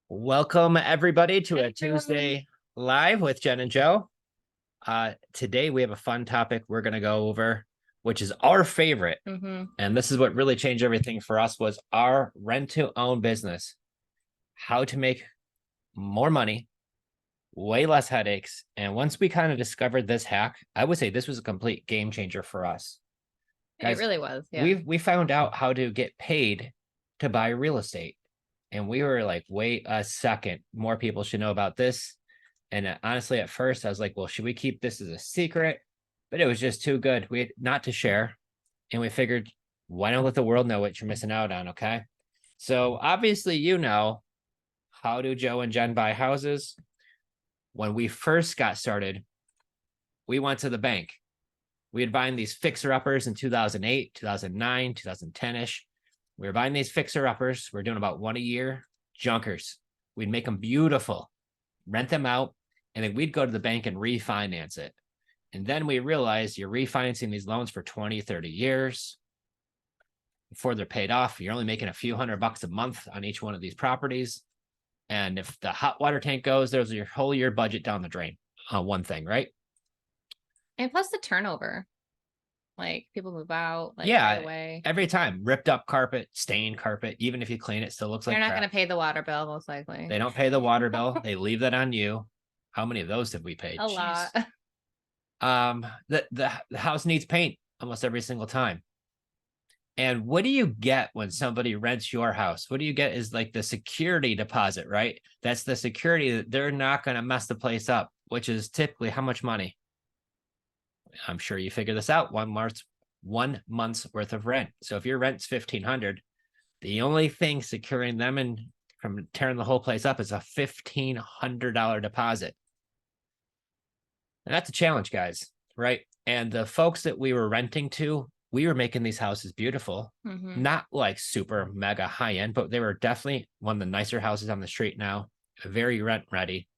Welcome everybody to Hey, a Tuesday live with Jen and Joe. Today we have a fun topic we're going to go over, which is our favorite. And this is what really changed everything for us was our rent to own business. How to make more money, way less headaches. And once we kind of discovered this hack, I would say this was a complete game changer for us. It Guys, really was. Yeah. we found out how to get paid to buy real estate. And we were like, wait a second, more people should know about this. And honestly, at first, I was like, well, should we keep this as a secret? But it was just too good. We had not to share. And we figured, why don't let the world know what you're missing out on? Okay. So obviously, how do Joe and Jen buy houses? When we first got started, we went to the bank. We had buying these fixer uppers in 2008, 2009, 2010 ish. We were buying these fixer uppers. We're doing about one a year, junkers. We'd make them beautiful, rent them out, and then we'd go to the bank and refinance it. And then we realized you're refinancing these loans for 20, 30 years. Before they're paid off, you're only making a few $100 a month on each one of these properties. And if the hot water tank goes, there's your whole year budget down the drain on one thing, right? And plus the turnover. Like people move out right Yeah, away. every time ripped up carpet, stained carpet, even if you clean it, still looks like They're not crap. going to pay the water bill, most likely. They don't pay the water bill. They leave that on you. How many of those have we paid? A lot. The house needs paint almost every single time. And what do you get when somebody rents your house? What do you get is like the security deposit, right? That's the security that they're not going to mess the place up, which is typically how much money? I'm sure you figure this out. 1 month's worth of rent. So if your rent's $1,500, the only thing securing them and from tearing the whole place up is a $1,500 deposit. And that's a challenge, guys, right? And the folks that we were renting to, we were making these houses beautiful, not like super mega high end, but they were definitely one of the nicer houses on the street now, very rent ready.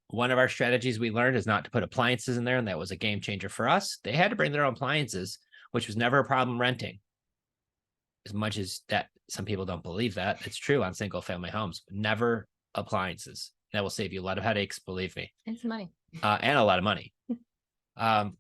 One of our strategies we learned is not to put appliances in there, and that was a game changer for us. They had to bring their own appliances, which was never a problem renting. As much as that some people don't believe that, it's true on single family homes. Never appliances. That will save you a lot of headaches, believe me. And some money. And a lot of money. But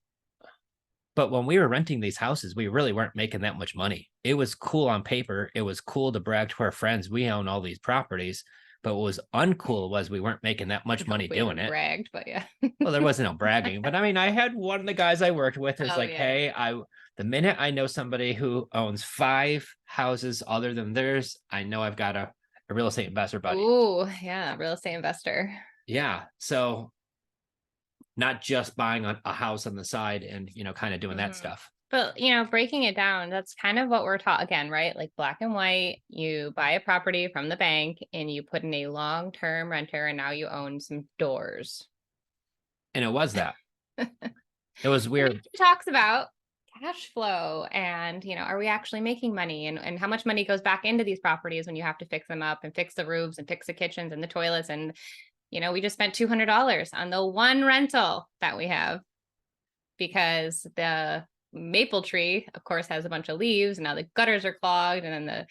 when we were renting these houses, we really weren't making that much money. It was cool on paper. It was cool to brag to our friends. We own all these properties. But what was uncool was we weren't making that much money doing it. Bragged, but yeah. Well, there wasn't no bragging. But I mean, I had one of the guys I worked with is like, yeah. hey, the minute I know somebody who owns 5 houses other than theirs, I know I've got a real estate investor buddy. Ooh, yeah, real estate investor. Yeah. So not just buying a house on the side and, kind of doing that stuff. But, breaking it down, that's kind of what we're taught again, right? Like black and white, you buy a property from the bank and you put in a long-term renter and now you own some doors. And it was that. It was weird. It talks about cash flow and, are we actually making money and how much money goes back into these properties when you have to fix them up and fix the roofs and fix the kitchens and the toilets. And, we just spent $200 on the one rental that we have because the maple tree, of course, has a bunch of leaves and now the gutters are clogged. And then the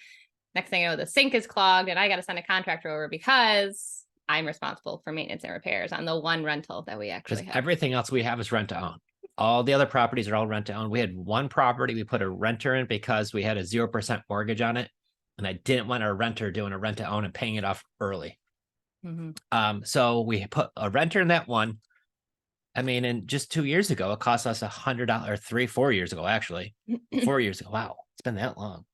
next thing you know, the sink is clogged and I got to send a contractor over because I'm responsible for maintenance and repairs on the one rental that we actually have. Everything else we have is rent to own. All the other properties are all rent to own. We had one property we put a renter in because we had a 0% mortgage on it. And I didn't want our renter doing a rent to own and paying it off early. So we put a renter in that one. I mean, and just 2 years ago, it cost us $100, 4 years ago, actually. 4 years ago. Wow. It's been that long.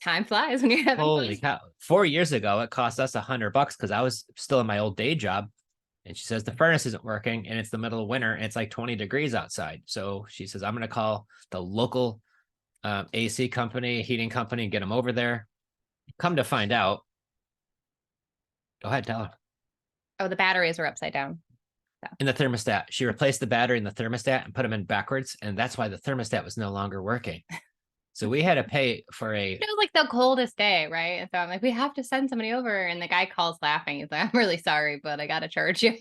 Time flies when you're having Holy cow. 4 years ago, it cost us $100 because I was still in my old day job. And she says the furnace isn't working and it's the middle of winter and it's like 20 degrees outside. So she says, I'm going to call the local AC company, heating company, and get them over there. Come to find out. Go ahead, tell her. Oh, the batteries were upside down. In the thermostat. She replaced the battery in the thermostat and put them in backwards. And that's why the thermostat was no longer working. So we had to pay for It was like the coldest day, right? And so I'm like, we have to send somebody over. And the guy calls laughing. He's like, I'm really sorry, but I got to charge you.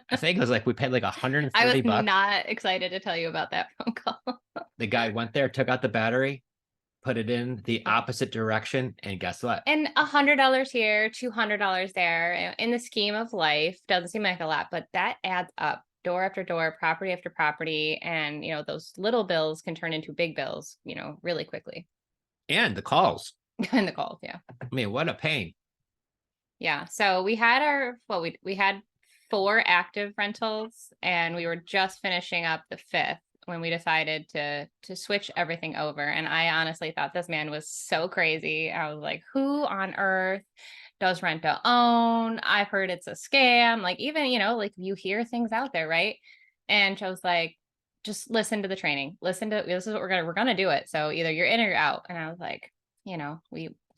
I think it was like we paid like $130. I was not excited to tell you about that phone call. The guy went there, took out the battery, put it in the opposite direction, and guess what? And $100 here, $200 there in the scheme of life doesn't seem like a lot, but that adds up door after door, property after property. And, those little bills can turn into big bills, really quickly. And the calls. And the calls. Yeah. I mean, what a pain. Yeah. So we had we had 4 active rentals, and we were just finishing up the 5th when we decided to switch everything over. And I honestly thought this man was so crazy. I was like, who on earth does rent to own? I've heard it's a scam. Like, even, like, you hear things out there, right? And I was like, just listen to the training. This is what we're gonna do it. So either you're in or you're out. And I was like,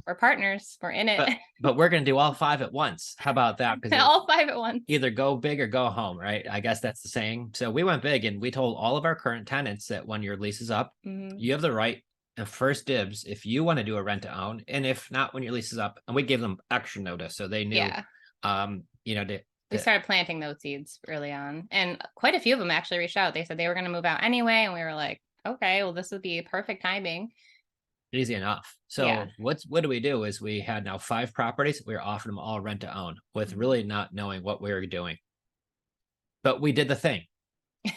we're partners. We're in it. But we're going to do all 5 at once. How about that? Because all 5 at once. Either go big or go home, right? I guess that's the saying. So we went big, and we told all of our current tenants that when your lease is up, you have the right of first dibs if you want to do a rent to own, and if not, when your lease is up. And we gave them extra notice, so they knew. Yeah. We started planting those seeds early on, and quite a few of them actually reached out. They said they were going to move out anyway, and we were like, okay, well, this would be perfect timing. Easy enough. So what do we do is we had now 5 properties. We were offering them all rent to own with really not knowing what we were doing. But we did the thing.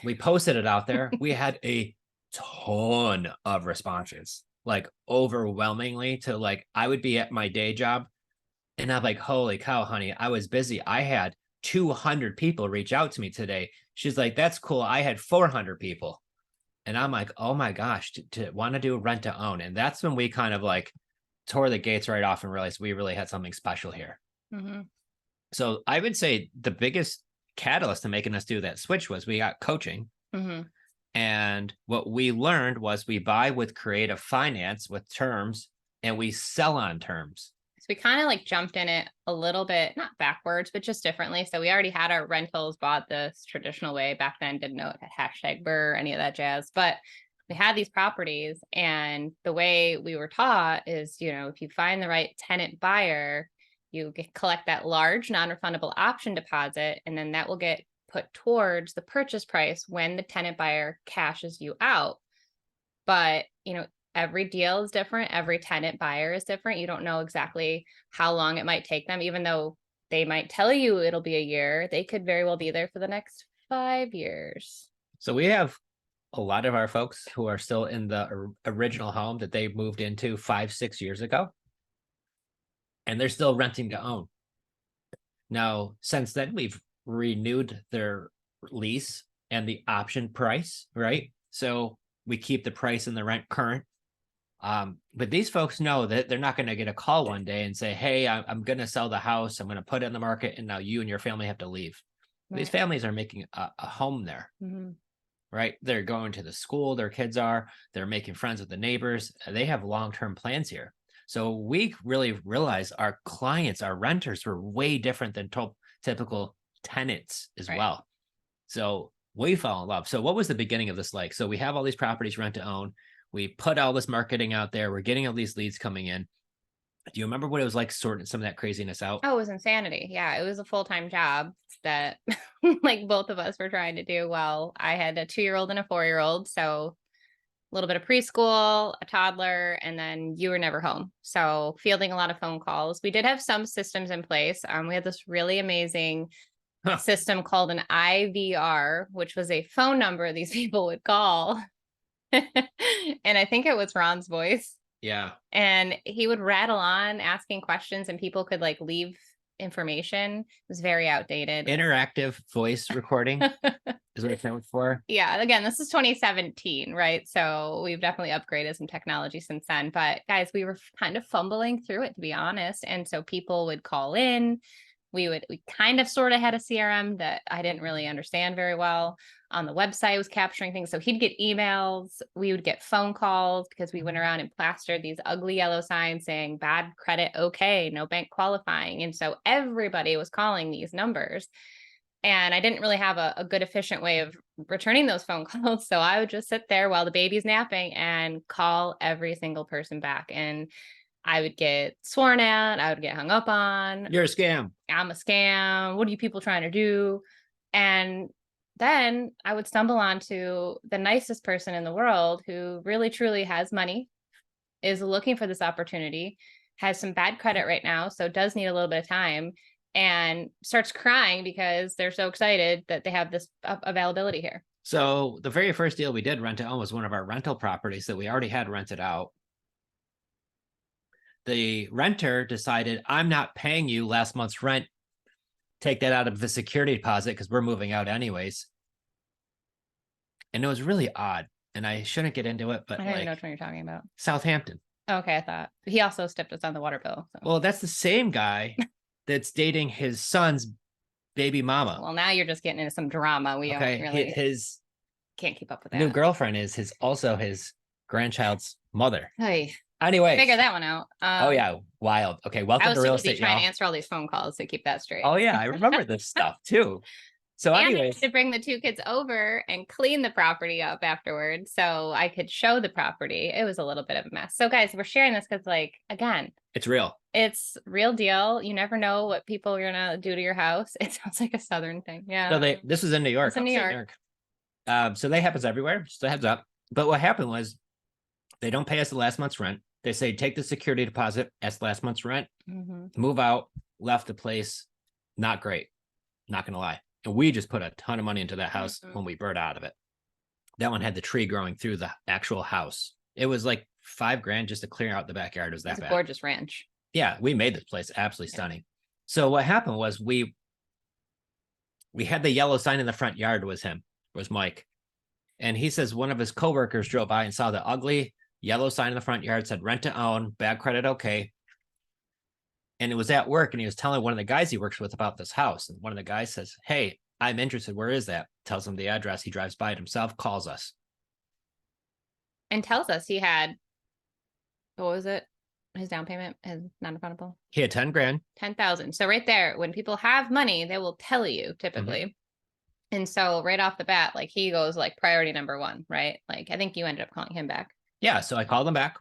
We posted it out there. We had a ton of responses, like overwhelmingly to like, I would be at my day job and I'm like, holy cow, honey, I was busy. I had 200 people reach out to me today. She's like, that's cool. I had 400 people. And I'm like, oh my gosh, to want to do rent to own. And that's when we kind of like tore the gates right off and realized we really had something special here. So I would say the biggest catalyst to making us do that switch was we got coaching. And what we learned was we buy with creative finance with terms, and we sell on terms. So we kind of like jumped in it a little bit, not backwards, but just differently. So we already had our rentals bought the traditional way back then, didn't know it had hashtag BRRRR, any of that jazz, but we had these properties, and the way we were taught is, if you find the right tenant buyer, you collect that large non-refundable option deposit, and then that will get put towards the purchase price when the tenant buyer cashes you out. But, every deal is different. Every tenant buyer is different. You don't know exactly how long it might take them, even though they might tell you it'll be a year. They could very well be there for the next 5 years. So we have a lot of our folks who are still in the original home that they moved into 5-6 years ago, and they're still renting to own. Now, since then, we've renewed their lease and the option price, right? So we keep the price and the rent current. But these folks know that they're not going to get a call one day and say, hey, I'm going to sell the house. I'm going to put it in the market, and now you and your family have to leave. Right. These families are making a home there, right? They're going to the school, their kids are, they're making friends with the neighbors. They have long-term plans here. So we really realized our clients, our renters were way different than typical tenants as well. So we fell in love. So what was the beginning of this like? So we have all these properties rent to own. We put all this marketing out there. We're getting all these leads coming in. Do you remember what it was like sorting some of that craziness out? Oh, it was insanity. Yeah, it was a full-time job that like both of us were trying to do. Well, I had a 2-year-old and a 4-year-old. So a little bit of preschool, a toddler, and then you were never home. So fielding a lot of phone calls. We did have some systems in place. We had this really amazing system called an IVR, which was a phone number these people would call. And I think it was Ron's voice. Yeah. And he would rattle on asking questions, and people could like leave information. It was very outdated. Interactive voice recording is what it's known for. Yeah. Again, this is 2017, right? So we've definitely upgraded some technology since then. But guys, we were kind of fumbling through it, to be honest. And so people would call in. We kind of sort of had a CRM that I didn't really understand very well. On the website was capturing things. So he'd get emails. We would get phone calls because we went around and plastered these ugly yellow signs saying bad credit, okay, no bank qualifying. And so everybody was calling these numbers. And I didn't really have a good, efficient way of returning those phone calls. So I would just sit there while the baby's napping and call every single person back. And I would get sworn at. I would get hung up on. You're a scam. I'm a scam. What are you people trying to do? And then I would stumble onto the nicest person in the world who really, truly has money, is looking for this opportunity, has some bad credit right now, so does need a little bit of time, and starts crying because they're so excited that they have this availability here. So the very first deal we did rent to own was one of our rental properties that we already had rented out. The renter decided, I'm not paying you last month's rent. Take that out of the security deposit because we're moving out anyways. And it was really odd. And I shouldn't get into it, but I don't even know which one you're talking about. Southampton. Okay, I thought he also stepped us on the water bill. So. Well, that's the same guy that's dating his son's baby mama. Well, now you're just getting into some drama. We don't really his can't keep up with that. New girlfriend is also his grandchild's mother. Hey, anyway, figure that one out. Oh yeah, wild. Okay, welcome to real estate. Trying to answer all these phone calls to keep that straight. Oh yeah, I remember this stuff too. So anyway, to bring the 2 kids over and clean the property up afterwards so I could show the property. It was a little bit of a mess. So guys, we're sharing this because, like, again, it's real. It's real deal. You never know what people are gonna do to your house. It sounds like a Southern thing. Yeah. So this was in New York. It's in New York. So that happens everywhere. Just a heads up. But what happened was they don't pay us the last month's rent. They say, take the security deposit as last month's rent, move out, left the place. Not great. Not going to lie. And we just put a ton of money into that house when we burned out of it. That one had the tree growing through the actual house. It was like $5,000 just to clear out the backyard. It was that bad. A gorgeous ranch. Yeah, we made this place absolutely stunning. So what happened was we had the yellow sign in the front yard was Mike. And he says one of his coworkers drove by and saw the ugly yellow sign in the front yard, said rent to own, bad credit, okay. And it was at work, and he was telling one of the guys he works with about this house. And one of the guys says, hey, I'm interested. Where is that? Tells him the address. He drives by it himself, calls us. And tells us he had, what was it? His down payment is non-refundable. He had $10,000. 10,000. So right there, when people have money, they will tell you typically. And so right off the bat, like, he goes like priority number 1, right? Like, I think you ended up calling him back. Yeah. So I called him back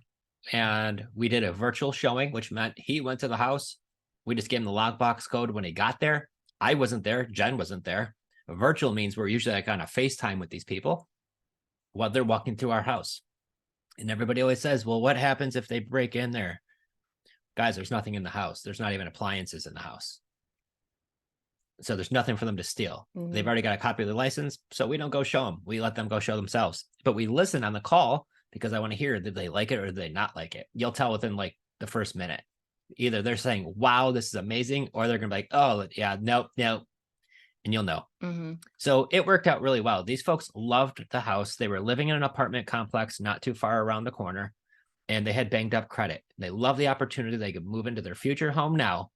and we did a virtual showing, which meant he went to the house. We just gave him the lockbox code when he got there. I wasn't there. Jen wasn't there. A virtual means we're usually like on a FaceTime with these people while they're walking through our house. And everybody always says, well, what happens if they break in there? Guys, there's nothing in the house. There's not even appliances in the house. So there's nothing for them to steal. They've already got a copy of the license, so we don't go show them. We let them go show themselves. But we listen on the call because I want to hear, did they like it or did they not like it? You'll tell within like the first minute. Either they're saying, wow, this is amazing, or they're going to be like, oh, yeah, nope. And you'll know. So it worked out really well. These folks loved the house. They were living in an apartment complex not too far around the corner, and they had banged up credit. They loved the opportunity. They could move into their future home now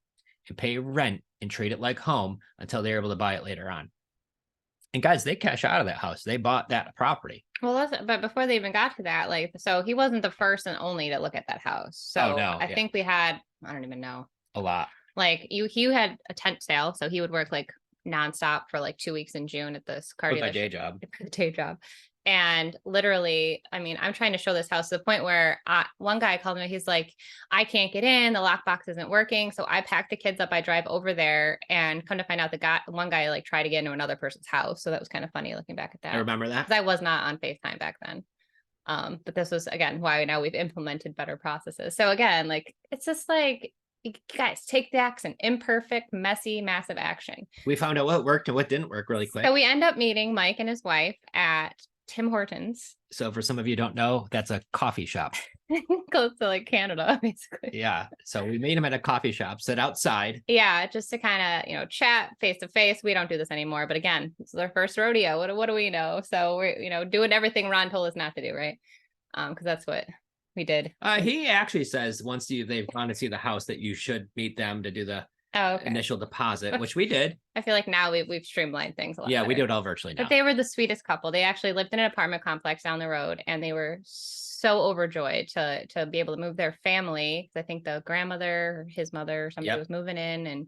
and pay rent and treat it like home until they're able to buy it later on. And guys, they cash out of that house. They bought that property. Well, but before they even got to that, like, so he wasn't the first and only to look at that house. So I think we had, I don't even know. A lot. Like he had a tent sale. So he would work like nonstop for like 2 weeks in June at this car dealership. Day job. Day job. And literally, I mean, I'm trying to show this house to the point where one guy called me. He's like, I can't get in. The lockbox isn't working. So I pack the kids up. I drive over there, and come to find out one guy like tried to get into another person's house. So that was kind of funny looking back at that. I remember that. Because I was not on FaceTime back then. But this was, again, why now we've implemented better processes. So again, like, it's just like, guys, take the action. Imperfect, messy, massive action. We found out what worked and what didn't work really quick. So we end up meeting Mike and his wife at Tim Hortons. So for some of you who don't know, that's a coffee shop. Close to like Canada, basically. Yeah. So we meet him at a coffee shop, sit outside. Yeah, just to kind of, chat face to face. We don't do this anymore. But again, this is our first rodeo. What do we know? So we're, doing everything Ron told us not to do, right? Because that's what we did. He actually says once they've gone to see the house that you should meet them to do the initial deposit, which we did. I feel like now we've streamlined things a lot. Yeah, better. we do it all virtually now. But they were the sweetest couple. They actually lived in an apartment complex down the road, and they were so overjoyed to be able to move their family. I think the grandmother, his mother, or somebody was moving in, and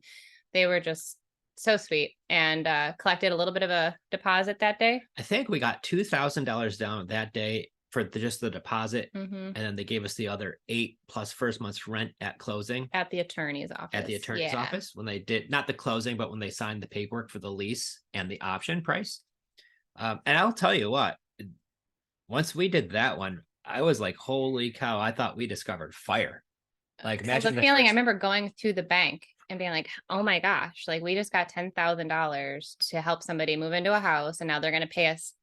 they were just so sweet, and collected a little bit of a deposit that day. I think we got $2,000 down that day for just the deposit, and then they gave us the other 8 plus first month's rent at closing at the attorney's office. When they did not the closing, but when they signed the paperwork for the lease and the option price. And I'll tell you what, once we did that one, I was like, holy cow, I thought we discovered fire. Like So the imagine the feeling, I first, remember going to the bank and being like, oh my gosh, like we just got $10,000 to help somebody move into a house, and now they're going to pay us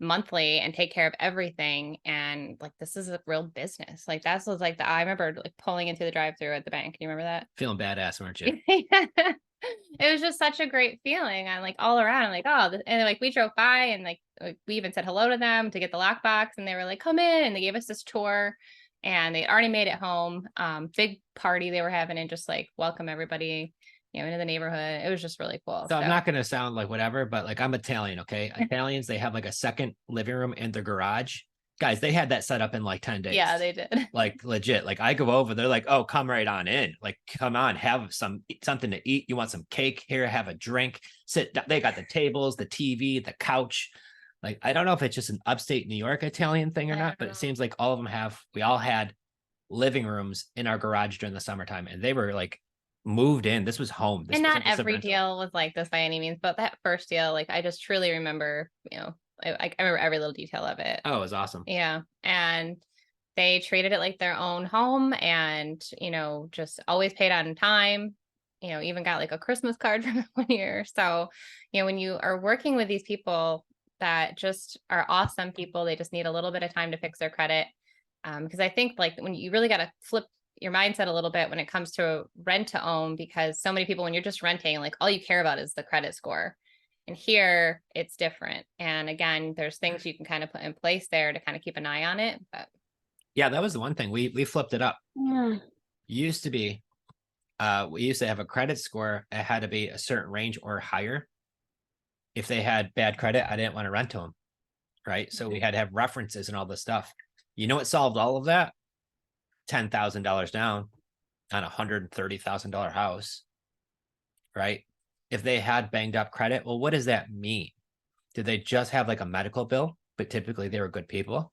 monthly and take care of everything. And like, this is a real business. Like that was like I remember like pulling into the drive-through at the bank. Do you remember that? feeling badass, weren't you? It was just such a great feeling. I'm like all around. I'm like, oh, and like we drove by and like we even said hello to them to get the lockbox, and they were like, come in, and they gave us this tour, and they already made it home. Big party they were having, and just like welcome everybody, into the neighborhood. It was just really cool. So I'm not going to sound like whatever, but like I'm Italian, okay? Italians, they have like a second living room in their garage. Guys, they had that set up in like 10 days. Yeah, they did. Like legit. Like I go over, they're like, oh, come right on in. Like, come on, have something to eat. You want some cake? Here, have a drink. Sit down. They got the tables, the TV, the couch. Like, I don't know if it's just an upstate New York Italian thing or not, but it seems like all of them we all had living rooms in our garage during the summertime, and they were like moved in. This was home. This And not wasn't just a every rental. deal was like this by any means, but that first deal, like I just truly remember, I remember every little detail of it. Oh, it was awesome. Yeah. And they treated it like their own home, and, just always paid on time, even got like a Christmas card from 1 year. So, when you are working with these people that just are awesome people, they just need a little bit of time to fix their credit. Because I think like when you really got to flip your mindset a little bit when it comes to rent to own, because so many people, when you're just renting, like all you care about is the credit score. And here it's different. And again, there's things you can kind of put in place there to kind of keep an eye on it. But yeah, that was the one thing we flipped it up. yeah. Used to be, we used to have a credit score. It had to be a certain range or higher. If they had bad credit, I didn't want to rent to them. Right. So we had to have references and all this stuff. You know what solved all of that? $10,000 down on $130,000 house. Right. If they had banged up credit, well, what does that mean? Did they just have like a medical bill, but typically they were good people?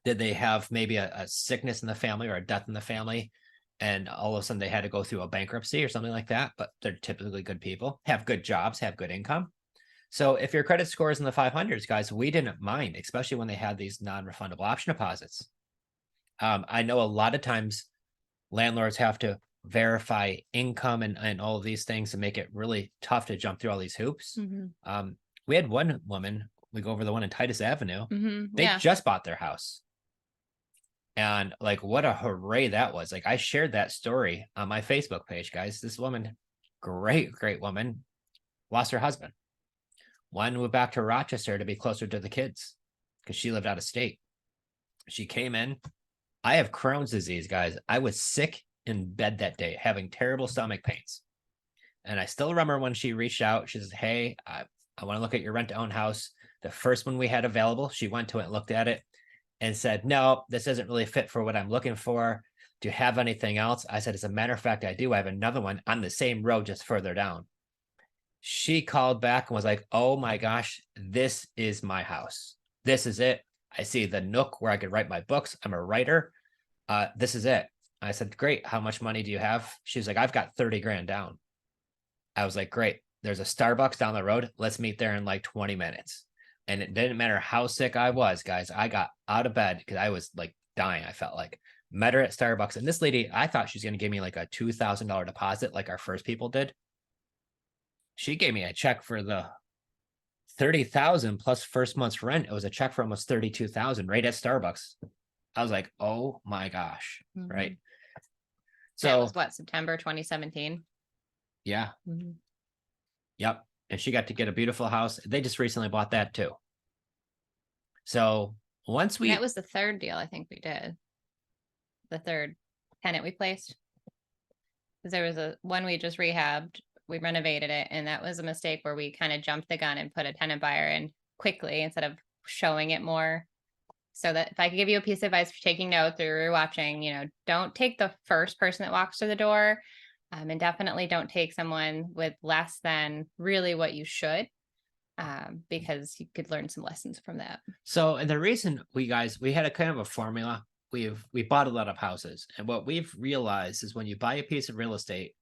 Did they have maybe a sickness in the family or a death in the family, and all of a sudden they had to go through a bankruptcy or something like that? But they're typically good people, have good jobs, have good income. So if your credit score is in the 500s, guys, we didn't mind, especially when they had these non-refundable option deposits. I know a lot of times landlords have to verify income and all of these things to make it really tough to jump through all these hoops. Mm-hmm. We had one woman, we go over the one in Titus Avenue. Mm-hmm. They Yeah. just bought their house. And like, what a hooray that was. Like, I shared that story on my Facebook page, guys. This woman, great woman, lost her husband. One moved back to Rochester to be closer to the kids because she lived out of state. She came in. I have Crohn's disease, guys. I was sick in bed that day, having terrible stomach pains. And I still remember when she reached out, she says, hey, I want to look at your rent to own house. The first one we had available, she went to it, looked at it, and said, no, this isn't really fit for what I'm looking for. Do you have anything else? I said, as a matter of fact, I do. I have another one on the same road, just further down. She called back and was like, oh my gosh, this is my house. This is it. I see the nook where I could write my books. I'm a writer. This is it. I said, great. How much money do you have? She was like, I've got 30 grand down. I was like, great. There's a Starbucks down the road. Let's meet there in like 20 minutes. And it didn't matter how sick I was, guys. I got out of bed because I was like dying. I felt like met her at Starbucks. And this lady, I thought she was going to give me like a $2,000 deposit like our first people did. She gave me a check for the 30,000 plus first month's rent. It was a check for almost 32,000 right at Starbucks. I was like, oh my gosh. Mm-hmm. Right. So that was what, September 2017? Yeah. Mm-hmm. Yep. And she got to get a beautiful house. They just recently bought that too. So once that was the third deal I think we did. The third tenant we placed. Because there was one we just rehabbed. We renovated it, and that was a mistake where we kind of jumped the gun and put a tenant buyer in quickly instead of showing it more. So that if I could give you a piece of advice for taking notes or you're watching, don't take the first person that walks through the door. And definitely don't take someone with less than really what you should, because you could learn some lessons from that. So, and the reason we had a kind of a formula. We bought a lot of houses, and what we've realized is when you buy a piece of real estate,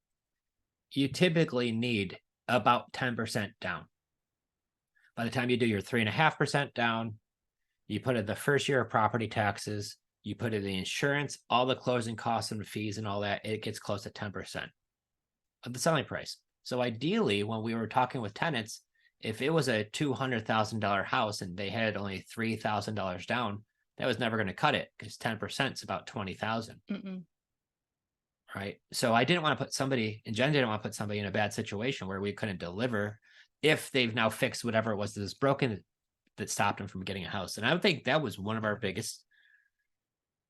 you typically need about 10% down. By the time you do your 3.5% down, You put in the first year of property taxes, you put in the insurance, all the closing costs and fees and all that, it gets close to 10% of the selling price. So ideally, when we were talking with tenants, if it was a $200,000 house and they had only $3,000 down, that was never going to cut it because 10% is about 20,000. Right. So I didn't want to put somebody, and Jen didn't want to put somebody in a bad situation where we couldn't deliver if they've now fixed whatever it was that was broken that stopped them from getting a house. And I would think that was one of our biggest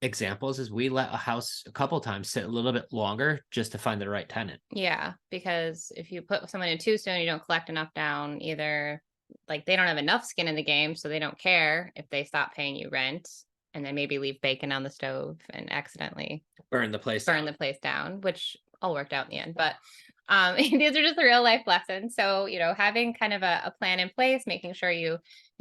examples is we let a house a couple times sit a little bit longer just to find the right tenant. Yeah, because if you put someone in too soon, you don't collect enough down. Either like they don't have enough skin in the game, so they don't care if they stop paying you rent, and then maybe leave bacon on the stove and accidentally Burn the place burn the place down, which all worked out in the end. But these are just the real life lessons. So, having kind of a plan in place, making sure you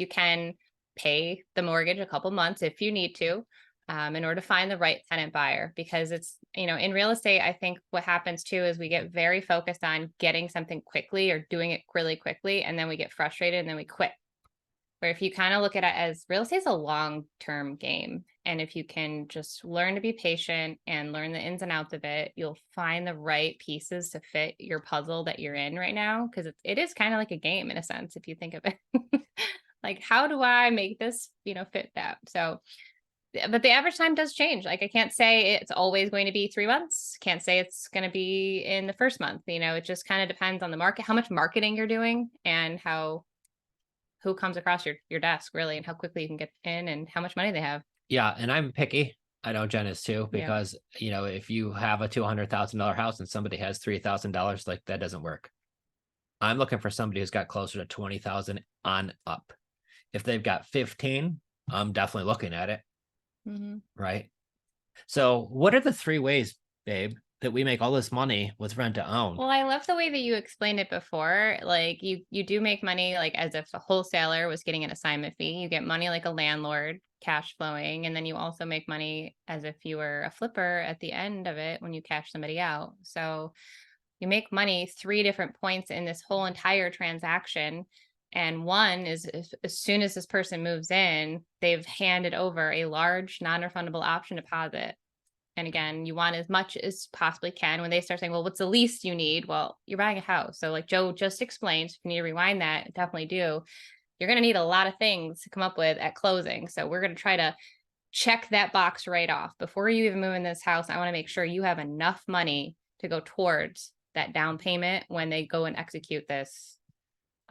can pay the mortgage a couple months if you need to, in order to find the right tenant buyer. Because it's, in real estate, I think what happens too is we get very focused on getting something quickly or doing it really quickly, and then we get frustrated and then we quit. Where if you kind of look at it as real estate is a long-term game. And if you can just learn to be patient and learn the ins and outs of it, you'll find the right pieces to fit your puzzle that you're in right now. Because it is kind of like a game in a sense, if you think of it. Like, how do I make this, fit that? So, but the average time does change. Like, I can't say it's always going to be 3 months. Can't say it's going to be in the first month. It just kind of depends on the market, how much marketing you're doing, and who comes across your desk really, and how quickly you can get in and how much money they have. Yeah. And I'm picky. I know Jen is too, Yeah. because, if you have a $200,000 house and somebody has $3,000, like that doesn't work. I'm looking for somebody who's got closer to 20,000 on up. If they've got 15, I'm definitely looking at it. Right. So what are the 3 ways, babe, that we make all this money with rent to own? Well, I love the way that you explained it before. Like you do make money like as if a wholesaler was getting an assignment fee. You get money like a landlord, cash flowing, and then you also make money as if you were a flipper at the end of it when you cash somebody out. So you make money 3 different points in this whole entire transaction. And one is as soon as this person moves in, they've handed over a large non-refundable option deposit. And again, you want as much as possibly can. When they start saying, well, what's the least you need? Well, you're buying a house. So like Joe just explained, if you need to rewind that, definitely do. You're going to need a lot of things to come up with at closing. So we're going to try to check that box right off. Before you even move in this house, I want to make sure you have enough money to go towards that down payment when they go and execute this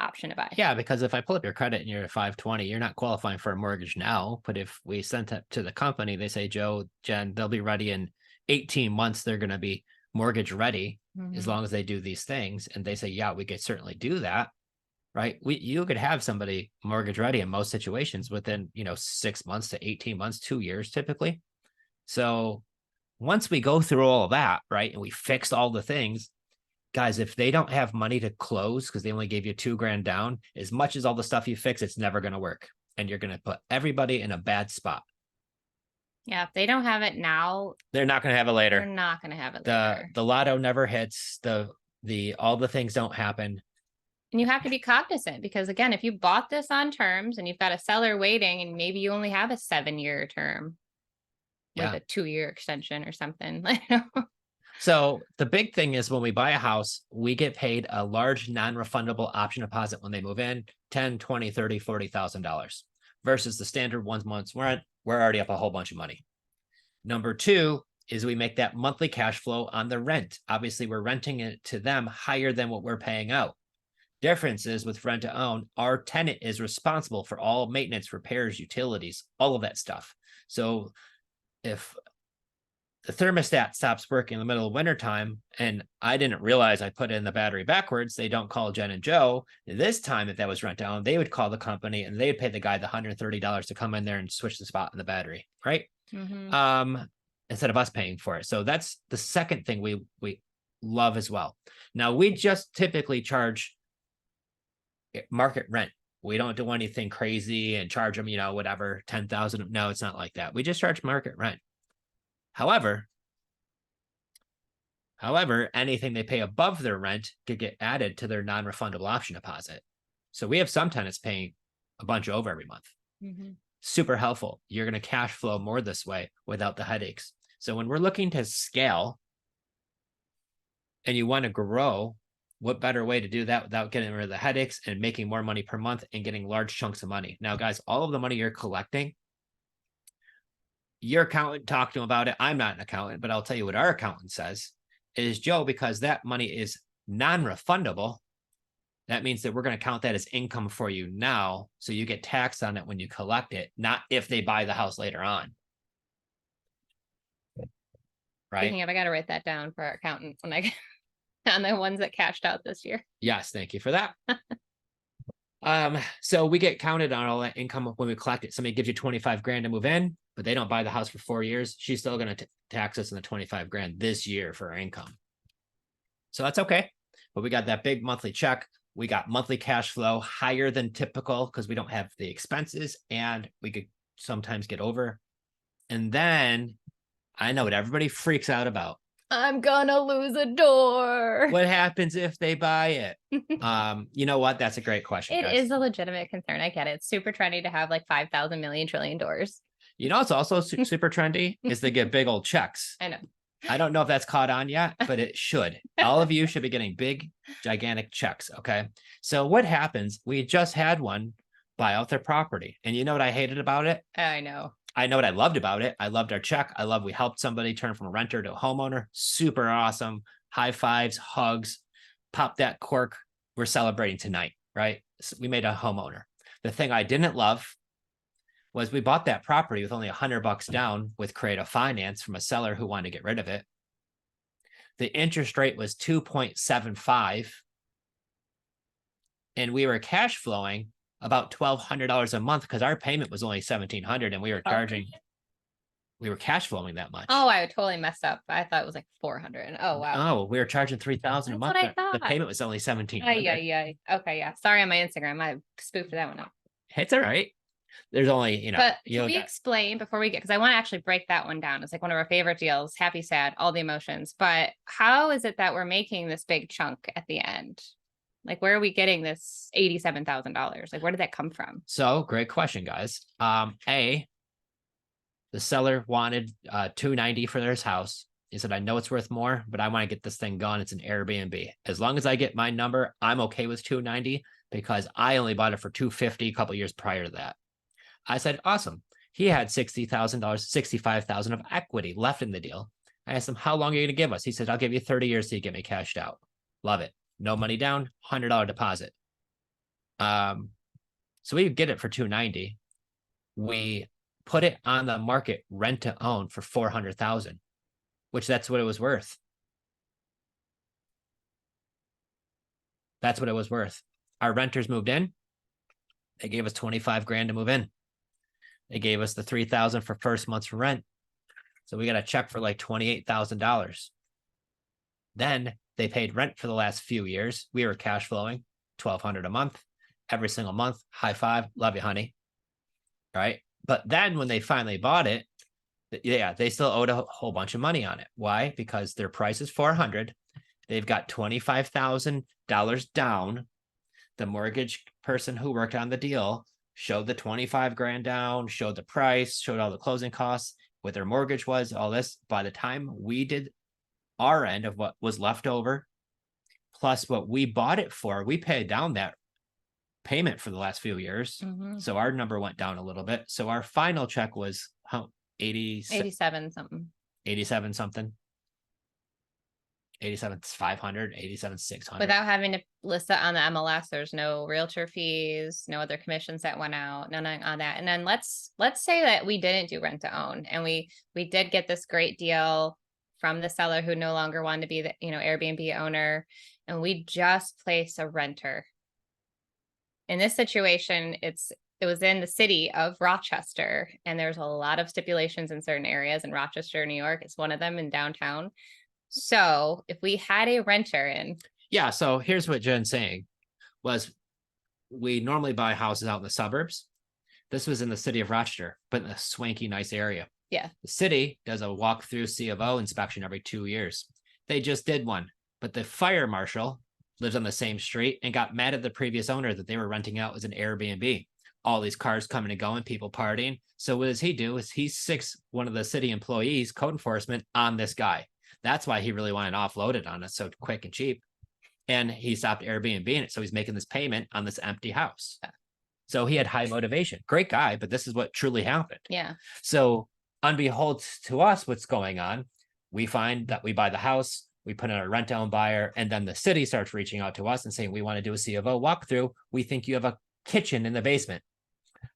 option to buy. Yeah, because if I pull up your credit and you're at 520, you're not qualifying for a mortgage now. But if we sent it to the company, they say, Joe, Jen, they'll be ready in 18 months. They're going to be mortgage ready as long as they do these things. And they say, yeah, we could certainly do that. Right. You could have somebody mortgage ready in most situations within, 6 months to 18 months, 2 years typically. So once we go through all of that, right, and we fixed all the things, guys, if they don't have money to close because they only gave you $2,000 down, as much as all the stuff you fix, it's never going to work. And you're going to put everybody in a bad spot. Yeah, if they don't have it now, they're not going to have it later. They're not going to have it later. The lotto never hits. All the things don't happen. And you have to be cognizant because again, if you bought this on terms and you've got a seller waiting and maybe you only have a 7-year term with a 2-year extension or something. So the big thing is when we buy a house, we get paid a large non-refundable option deposit when they move in, $10, $20, $30, $40,000 versus the standard 1 month's rent. We're already up a whole bunch of money. Number 2 is we make that monthly cash flow on the rent. Obviously, we're renting it to them higher than what we're paying out. Difference is with rent to own, our tenant is responsible for all maintenance, repairs, utilities, all of that stuff. So if the thermostat stops working in the middle of wintertime and I didn't realize I put in the battery backwards, they don't call Jen and Joe. This time, if that was rent to own, they would call the company and they would pay the guy the $130 to come in there and switch the spot in the battery, right? Instead of us paying for it. So that's the second thing we love as well. Now, we just typically charge market rent. We don't do anything crazy and charge them, whatever, 10,000. No, it's not like that. We just charge market rent. However, anything they pay above their rent could get added to their non-refundable option deposit. So we have some tenants paying a bunch over every month. Super helpful. You're going to cash flow more this way without the headaches. So when we're looking to scale and you want to grow, what better way to do that without getting rid of the headaches and making more money per month and getting large chunks of money? Now, guys, all of the money you're collecting, your accountant talked to him about it. I'm not an accountant, but I'll tell you what our accountant says is, Joe, because that money is non-refundable, that means that we're going to count that as income for you now. So you get taxed on it when you collect it, not if they buy the house later on. Right? Speaking of, I got to write that down for our accountant when I get on the ones that cashed out this year. Yes, thank you for that. So we get counted on all that income when we collect it. Somebody gives you 25 grand to move in, but they don't buy the house for 4 years. She's still going to tax us in the 25 grand this year for our income. So that's okay. But we got that big monthly check. We got monthly cash flow higher than typical because we don't have the expenses and we could sometimes get over. And then I know what everybody freaks out about. I'm gonna lose a door. What happens if they buy it? You know what? That's a great question. It guys. is a legitimate concern. I get it. It's super trendy to have like 5,000 million trillion doors. You know, it's also super trendy is to get big old checks. I know. I don't know if that's caught on yet, but it should. All of you should be getting big, gigantic checks. Okay. So what happens? We just had one buy out their property. And you know what I hated about it? I know. I know what I loved about it. I loved our check. I love we helped somebody turn from a renter to a homeowner. Super awesome. High fives, hugs, pop that cork. We're celebrating tonight, right? So we made a homeowner. The thing I didn't love was we bought that property with only $100 down with creative finance from a seller who wanted to get rid of it. The interest rate was 2.75. And we were cash flowing about $1,200 a month because our payment was only $1,700 and we were charging, we were cash flowing that much. Oh, I totally messed up. I thought it was like 400. Oh, wow. Oh, we were charging $3,000 a month. What I The thought. payment was only $1,700. Yeah. Okay, yeah. Sorry on my Instagram. I spoofed that one up. It's all right. There's only, you know. But can we explain before we get, because I want to actually break that one down. It's like one of our favorite deals, happy, sad, all the emotions. But how is it that we're making this big chunk at the end? Like, where are we getting this $87,000? Like, where did that come from? So great question, guys. The seller wanted $290 for their house. He said, I know it's worth more, but I want to get this thing gone. It's an Airbnb. As long as I get my number, I'm okay with $290 because I only bought it for $250 a couple years prior to that. I said, awesome. He had $60,000, $65,000 of equity left in the deal. I asked him, how long are you going to give us? He said, I'll give you 30 years till you get me cashed out. Love it. No money down, $100 deposit. So we get it for $290. We put it on the market rent to own for $400,000, which that's what it was worth. That's what it was worth. Our renters moved in. They gave us 25 grand to move in. They gave us the $3,000 for first month's rent. So we got a check for like $28,000. Then they paid rent for the last few years. We were cash flowing $1,200 a month, every single month. High five. Love you, honey. Right. But then when they finally bought it, yeah, they still owed a whole bunch of money on it. Why? Because their price is $400,000. They've got $25,000 down. The mortgage person who worked on the deal showed the 25 grand down, showed the price, showed all the closing costs, what their mortgage was, all this. By the time we did our end of what was left over, plus what we bought it for, we paid down that payment for the last few years. Mm-hmm. So our number went down a little bit. So our final check was 87 something. 87 something. 87,500, 87,600. Without having to list it on the MLS, there's no realtor fees, no other commissions that went out, none on that. And then let's say that we didn't do rent to own, and we did get this great deal from the seller who no longer wanted to be the Airbnb owner, and we just place a renter. In this situation, it was in the city of Rochester, and there's a lot of stipulations in certain areas, in Rochester, New York. It's one of them in downtown. So if we had a renter in. Yeah. So here's what Jen's saying was we normally buy houses out in the suburbs. This was in the city of Rochester, but in a swanky, nice area. Yeah. The city does a walk-through C of O inspection every 2 years. They just did one, but the fire marshal lives on the same street and got mad at the previous owner that they were renting out as an Airbnb. all these cars coming and going, people partying. So what does he do is he sicks one of the city employees, code enforcement, on this guy. That's why he really wanted to offload it on us so quick and cheap. And he stopped Airbnb it. So he's making this payment on this empty house. So he had high motivation. Great guy, but this is what truly happened. Yeah. So unbeknownst to us, what's going on, we find that we buy the house, we put in a rent-own buyer, and then the city starts reaching out to us and saying, we want to do a C of O walkthrough. We think you have a kitchen in the basement.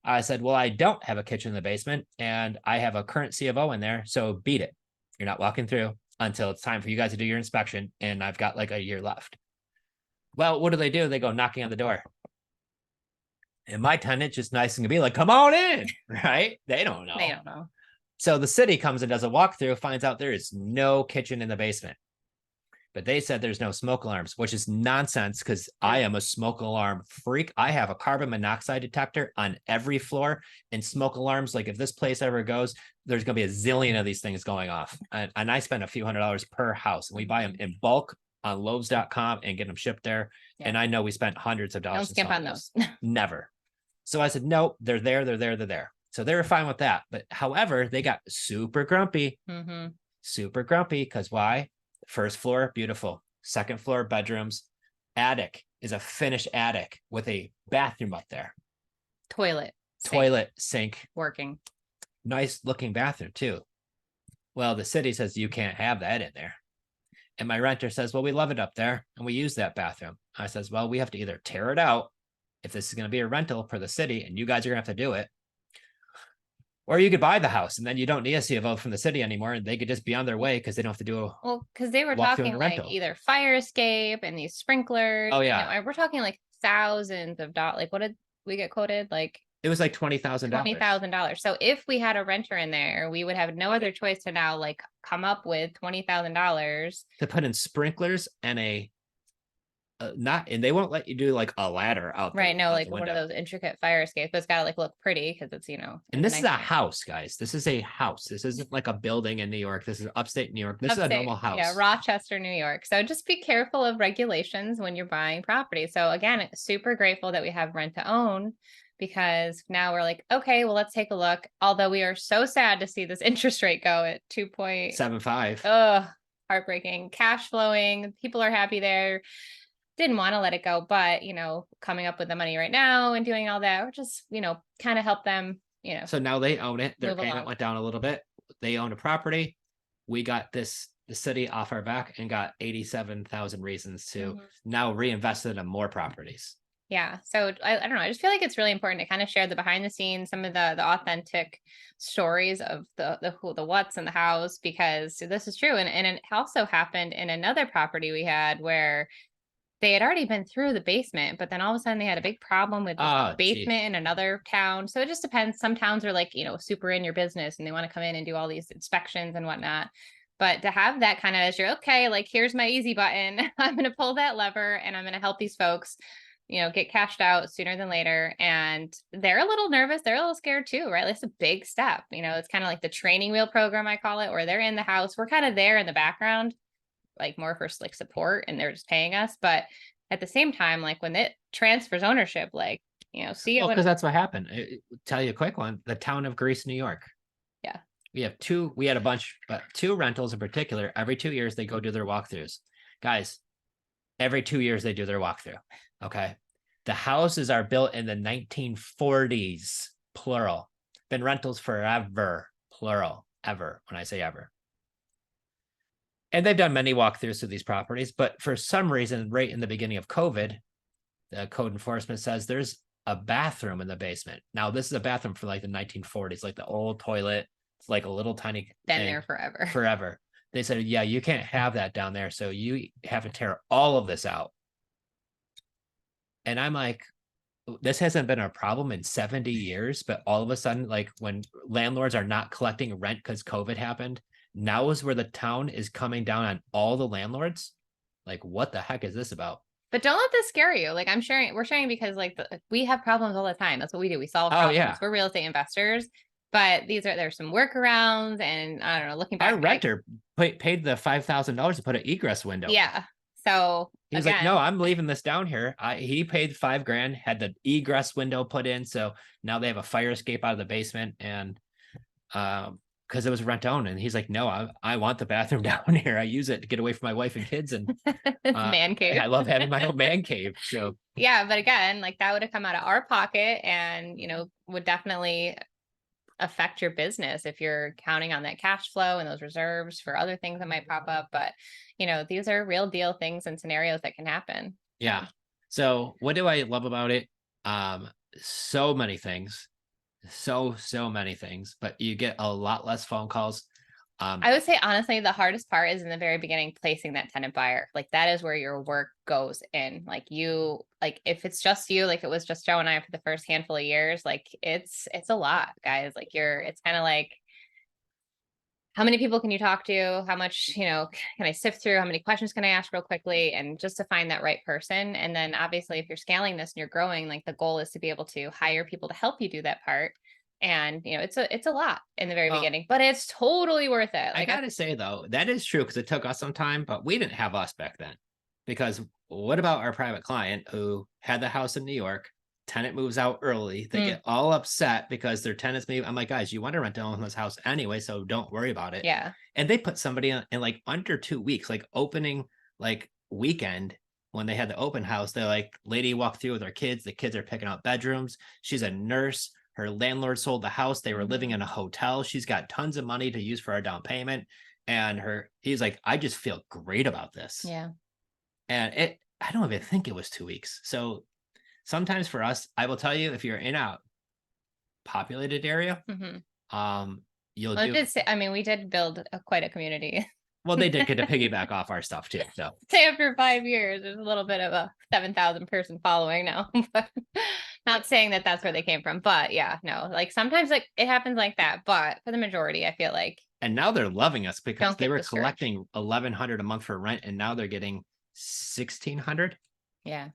I said, well, I don't have a kitchen in the basement, and I have a current C of O in there, so beat it. You're not walking through until it's time for you guys to do your inspection, and I've got like a year left. Well, what do? They go knocking on the door. And my tenant just nice and be like, come on in, right? They don't know. They don't know. So the city comes and does a walkthrough, finds out there is no kitchen in the basement. But they said there's no smoke alarms, which is nonsense because I am a smoke alarm freak. I have a carbon monoxide detector on every floor, and smoke alarms, like if this place ever goes, there's going to be a zillion of these things going off. And I spend a few $100s per house, and we buy them in bulk on Lowe's.com and get them shipped there. Yeah. And I know we spent hundreds of dollars. Don't skimp on those. Never. So I said, nope, they're there. So they were fine with that. But however, they got super grumpy, super grumpy. Because why? First floor, beautiful. Second floor, bedrooms. Attic is a finished attic with a bathroom up there. Toilet, sink. Working. Nice looking bathroom too. Well, the city says you can't have that in there. And my renter says, well, we love it up there and we use that bathroom. I says, well, we have to either tear it out if this is going to be a rental for the city and you guys are going to have to do it, or you could buy the house and then you don't need a C of O from the city anymore, and they could just be on their way because they don't have to do because they were talking like either fire escape and these sprinklers. Oh yeah, we're talking like thousands of dollars. Like what did we get quoted? Like it was like $20,000. $20,000. So if we had a renter in there, we would have no other choice to now like come up with $20,000 to put in sprinklers and and they won't let you do like a ladder out right. No, like one of those intricate fire escapes, but it's got to like look pretty because it's, and this is a house, guys. This is a house. This isn't like a building in New York. This is upstate New York. This is a normal house. Yeah, Rochester, New York. So just be careful of regulations when you're buying property. So again, super grateful that we have rent to own, because now we're like, okay, well, let's take a look. Although we are so sad to see this interest rate go at 2.75. Oh, heartbreaking. Cash flowing. People are happy there. Didn't want to let it go, but coming up with the money right now and doing all that, or just kind of help them. So now they own it. Their payment went down a little bit. They own a property. We got the city off our back and got 87,000 reasons to now reinvest it in more properties. Yeah. So I don't know. I just feel like it's really important to kind of share the behind the scenes, some of the authentic stories of the who, the what's and the hows, because this is true. And it also happened in another property we had where they had already been through the basement, but then all of a sudden they had a big problem with the basement in another town. So it just depends. Some towns are like, super in your business and they want to come in and do all these inspections and whatnot. But to have that kind of as you're okay, like, here's my easy button. I'm going to pull that lever and I'm going to help these folks, get cashed out sooner than later. And they're a little nervous. They're a little scared too, right? It's a big step. It's kind of like the training wheel program, I call it, where they're in the house. We're kind of there in the background, like more for like support, and they're just paying us. But at the same time, like when it transfers ownership, like, see it. Because that's what happened. I'll tell you a quick one. The town of Greece, New York. Yeah. We had a bunch, but 2 rentals in particular. Every 2 years, they go do their walkthroughs. Guys, every 2 years, they do their walkthrough. Okay. The houses are built in the 1940s, plural. Been rentals forever, plural, ever, when I say ever. And they've done many walkthroughs to these properties, but for some reason, right in the beginning of COVID, the code enforcement says there's a bathroom in the basement. Now, this is a bathroom from like the 1940s, like the old toilet. It's like a little tiny been there forever. Forever. They said, yeah, you can't have that down there. So you have to tear all of this out. And I'm like, this hasn't been a problem in 70 years, but all of a sudden, like when landlords are not collecting rent because COVID happened, now is where the town is coming down on all the landlords. Like, what the heck is this about? But don't let this scare you. Like, we're sharing because like we have problems all the time. That's what we do. We solve problems. Yeah. We're real estate investors, but there's some workarounds, and I don't know, looking back. Our renter paid the $5,000 to put an egress window. Yeah. So He's like, no, again, I'm leaving this down here. He paid $5,000, had the egress window put in, so now they have a fire escape out of the basement, and because it was rent owned, and he's like, no, I want the bathroom down here. I use it to get away from my wife and kids, and man cave. I love having my own man cave. So Yeah, but again, like that would have come out of our pocket and, would definitely affect your business if you're counting on that cash flow and those reserves for other things that might pop up. But, these are real deal things and scenarios that can happen. yeah. So what do I love about it? So many things, so many things, but you get a lot less phone calls. I would say honestly, the hardest part is in the very beginning, placing that tenant buyer. Like that is where your work goes in. Like if it's just you, like it was just Joe and I for the first handful of years, like it's a lot, guys. Like it's kind of like, how many people can you talk to? How much, can I sift through? How many questions can I ask real quickly? And just to find that right person. And then obviously if you're scaling this and you're growing, like the goal is to be able to hire people to help you do that part. And it's a lot in the very beginning, but it's totally worth it. I gotta say though, that is true because it took us some time, but we didn't have us back then. Because what about our private client who had the house in New York? Tenant moves out early. They get all upset because their tenants move. I'm like, guys, you want to rent to own this house anyway, so don't worry about it. Yeah. And they put somebody in like under 2 weeks, like opening like weekend when they had the open house. They're like, lady walked through with her kids. The kids are picking out bedrooms. She's a nurse. Her landlord sold the house. They were living in a hotel. She's got tons of money to use for a down payment. And he's like, I just feel great about this. Yeah. And I don't even think it was 2 weeks. So sometimes for us, I will tell you, if you're in a populated area, you'll do. We did build quite a community. Well, they did get to piggyback off our stuff too. So say after 5 years, there's a little bit of a 7,000 person following now. But not saying that that's where they came from, but yeah, no, like sometimes like it happens like that, but for the majority, I feel like. And now they're loving us because they were discouraged. collecting $1,100 a month for rent, and now they're getting $1,600. Yeah.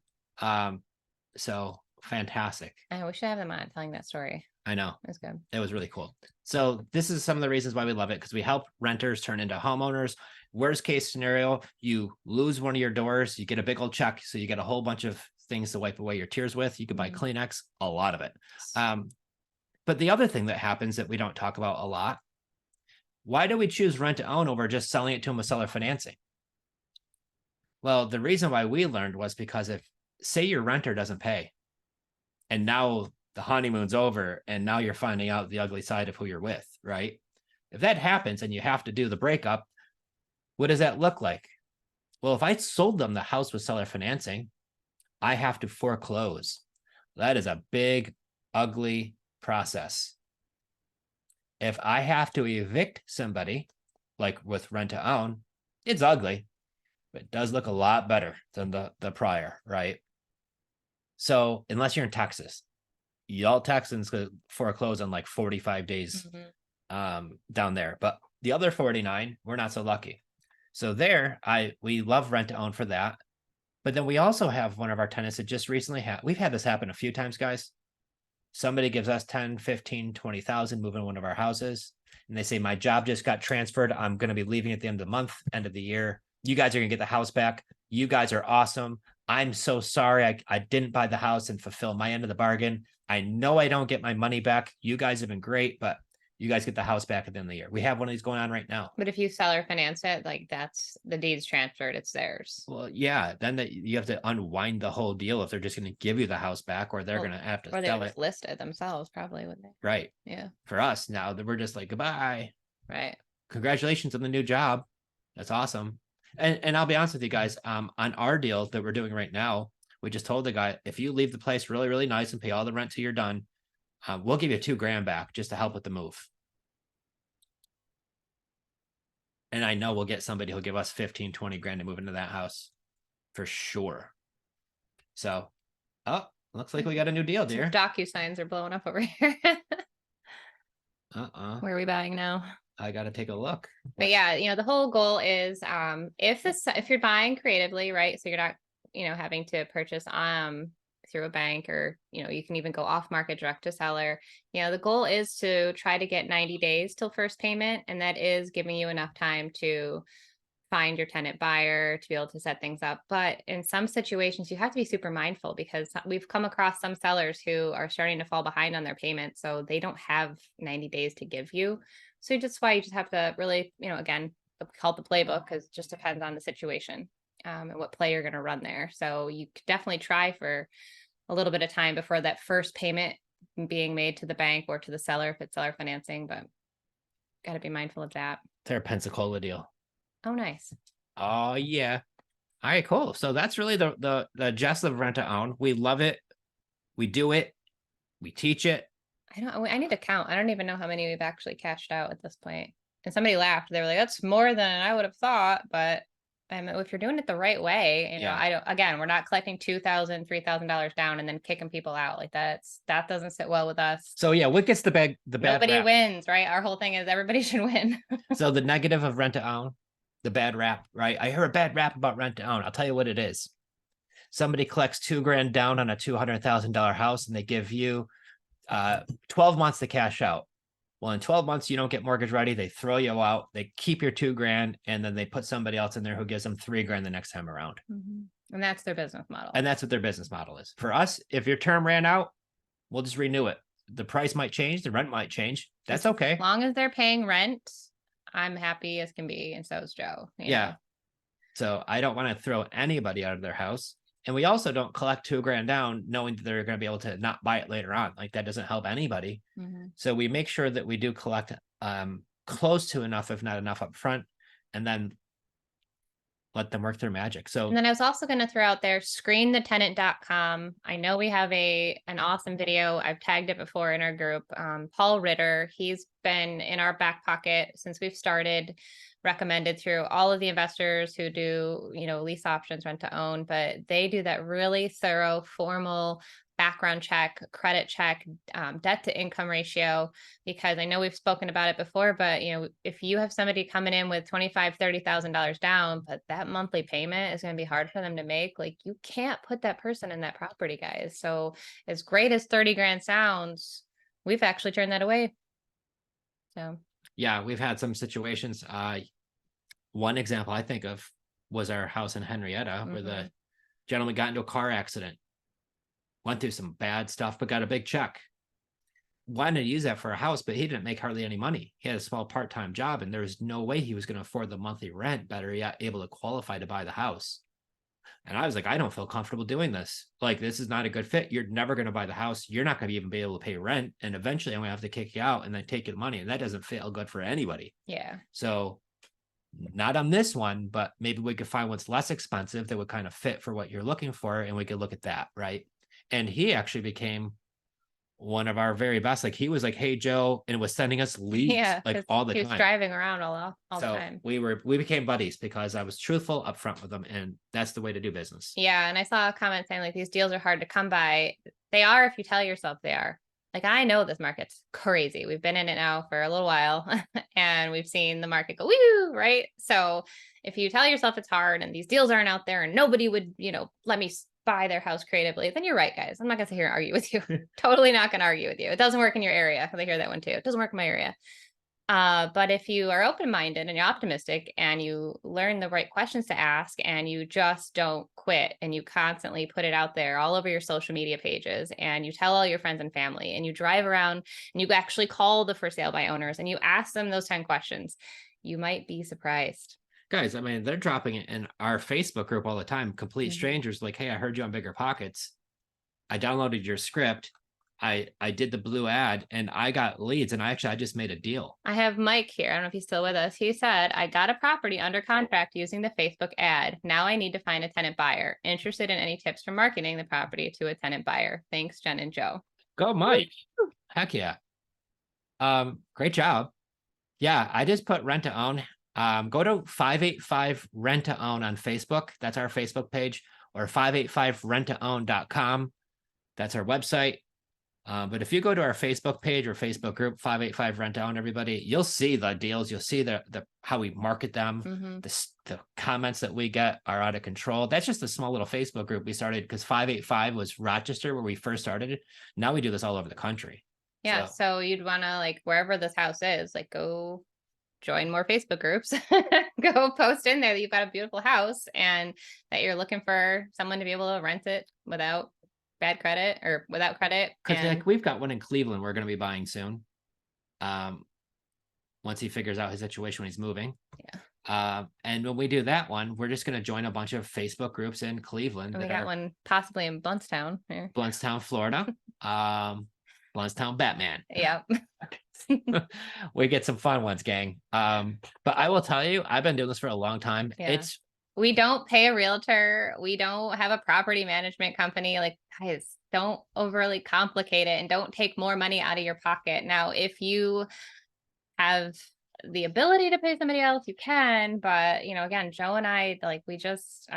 So fantastic. We should have them on telling that story. I know. It's good. It was really cool. So this is some of the reasons why we love it, because we help renters turn into homeowners. Worst case scenario, you lose one of your doors, you get a big old check. So you get a whole bunch of things to wipe away your tears with. You can buy Kleenex, a lot of it. But the other thing that happens that we don't talk about a lot, why do we choose rent to own over just selling it to them with seller financing? Well, the reason why we learned was because if, say your renter doesn't pay, and now the honeymoon's over, and now you're finding out the ugly side of who you're with, right? If that happens and you have to do the breakup, what does that look like? Well, if I sold them the house with seller financing, I have to foreclose. That is a big, ugly process. If I have to evict somebody, like with rent to own, it's ugly, but it does look a lot better than the prior, right? So unless you're in Texas, y'all Texans could foreclose on like 45 days down there. But the other 49, we're not so lucky. So there, we love rent to own for that. But then we also have one of our tenants that just recently we've had this happen a few times, guys. Somebody gives us 10, 15, 20,000 moving one of our houses. And they say, my job just got transferred. I'm going to be leaving at the end of the month, end of the year. You guys are going to get the house back. You guys are awesome. I'm so sorry. I didn't buy the house and fulfill my end of the bargain. I know I don't get my money back. You guys have been great, but you guys get the house back at the end of the year. We have one of these going on right now. But if you seller finance it, like that's the deed's transferred, it's theirs. Well, yeah, then you have to unwind the whole deal if they're just going to give you the house back, or they're going to have to sell it. List it themselves, probably, wouldn't they? Right. Yeah. For us now, that we're just like, goodbye. Right. Congratulations on the new job. That's awesome. And I'll be honest with you guys, on our deal that we're doing right now, we just told the guy, if you leave the place really, really nice and pay all the rent till you're done, we'll give you $2,000 back just to help with the move. And I know we'll get somebody who'll give us 15, 20 grand to move into that house for sure. So, looks like we got a new deal, dear. DocuSigns are blowing up over here. Where are we buying now? I got to take a look. But yeah, the whole goal is, if you're buying creatively, right? So you're not, having to purchase, through a bank, or, you can even go off market direct to seller. The goal is to try to get 90 days till first payment. And that is giving you enough time to find your tenant buyer to be able to set things up. But in some situations, you have to be super mindful, because we've come across some sellers who are starting to fall behind on their payments. So they don't have 90 days to give you. So that's why you just have to really, again, call it the playbook, because it just depends on the situation and what play you're going to run there. So you could definitely try for a little bit of time before that first payment being made to the bank or to the seller if it's seller financing, but got to be mindful of that. Their Pensacola deal. Oh, nice. Oh yeah. All right, cool. So that's really the gist of rent to own. We love it. We do it. We teach it. I need to count. I don't even know how many we've actually cashed out at this point. And somebody laughed. They were like, that's more than I would have thought. But if you're doing it the right way, Yeah. again, we're not collecting $2,000, $3,000 down and then kicking people out. Like that doesn't sit well with us. So yeah, what gets the bad Nobody rap? wins, right? Our whole thing is everybody should win. So the negative of rent to own, the bad rap, right? I hear a bad rap about rent to own. I'll tell you what it is. Somebody collects $2,000 down on a $200,000 house and they give you 12 months to cash out. Well, in 12 months, you don't get mortgage ready. They throw you out. They keep your $2,000 and then they put somebody else in there who gives them $3,000 the next time around. Mm-hmm. And that's their business model. And that's what their business model is. For us, if your term ran out, we'll just renew it. The price might change. The rent might change. That's okay. As long as they're paying rent, I'm happy as can be. And so is Joe. Yeah. So I don't want to throw anybody out of their house. And we also don't collect $2,000 down knowing that they're going to be able to not buy it later on. Like that doesn't help anybody. Mm-hmm. So we make sure that we do collect close to enough, if not enough up front, and then let them work their magic. So and then I was also going to throw out there screenthetenant.com. I know we have an awesome video. I've tagged it before in our group. Paul Ritter, he's been in our back pocket since we've started, recommended through all of the investors who do, lease options, rent to own, but they do that really thorough, formal background check, credit check, debt to income ratio, because I know we've spoken about it before, but if you have somebody coming in with $25,000, $30,000 down, but that monthly payment is going to be hard for them to make, like you can't put that person in that property, guys. So as great as 30 grand sounds, we've actually turned that away. So yeah, we've had some situations. One example I think of was our house in Henrietta, where the gentleman got into a car accident, went through some bad stuff, but got a big check. Wanted to use that for a house, but he didn't make hardly any money. He had a small part-time job, and there was no way he was going to afford the monthly rent, better yet, able to qualify to buy the house. And I was like, I don't feel comfortable doing this. Like, this is not a good fit. You're never going to buy the house. You're not going to even be able to pay rent. And eventually I'm going to have to kick you out and then take your money. And that doesn't feel good for anybody. Yeah. So not on this one, but maybe we could find what's less expensive that would kind of fit for what you're looking for. And we could look at that. Right. And he actually became one of our very best. Like he was like, hey, Joe, and was sending us leads like all the time. He was driving around all the time. We became buddies because I was truthful upfront with them, and that's the way to do business. Yeah. And I saw a comment saying like these deals are hard to come by. They are if you tell yourself they are. Like, I know this market's crazy. We've been in it now for a little while and we've seen the market go, woo, right? So if you tell yourself it's hard and these deals aren't out there and nobody would, let me buy their house creatively, then you're right, guys. I'm not going to sit here and argue with you. Totally not going to argue with you. It doesn't work in your area. I hear that one too. It doesn't work in my area. But if you are open-minded and you're optimistic and you learn the right questions to ask and you just don't quit and you constantly put it out there all over your social media pages and you tell all your friends and family and you drive around and you actually call the for sale by owners and you ask them those 10 questions, you might be surprised. Guys, I mean, they're dropping it in our Facebook group all the time. Complete strangers like, hey, I heard you on Bigger Pockets. I downloaded your script. I did the blue ad and I got leads and I just made a deal. I have Mike here. I don't know if he's still with us. He said, I got a property under contract using the Facebook ad. Now I need to find a tenant buyer. Interested in any tips for marketing the property to a tenant buyer? Thanks, Jen and Joe. Go, Mike. Heck yeah. Great job. Yeah, I just put rent to own. Go to 585 Rent to Own on Facebook. That's our Facebook page, or 585renttoown.com. That's our website. But if you go to our Facebook page or Facebook group, 585 Rent to Own, everybody, you'll see the deals. You'll see the how we market them. The comments that we get are out of control. That's just a small little Facebook group we started because 585 was Rochester where we first started it. Now we do this all over the country. Yeah. So you'd want to, like, wherever this house is, like, go join more Facebook groups, go post in there that you've got a beautiful house and that you're looking for someone to be able to rent it without bad credit or without credit. Because And like we've got one in Cleveland we're going to be buying soon. Once he figures out his situation when he's moving. yeah, And when we do that one, we're just going to join a bunch of Facebook groups in Cleveland and we that got are one possibly in Bluntstown here. Bluntstown, Florida. Bluntstown Batman. Yep. We get some fun ones, gang. But I will tell you, I've been doing this for a long time. Yeah. We don't pay a realtor. We don't have a property management company. Like, guys, don't overly complicate it and don't take more money out of your pocket. Now, if you have the ability to pay somebody else, you can. But again, Joe and I, like, we just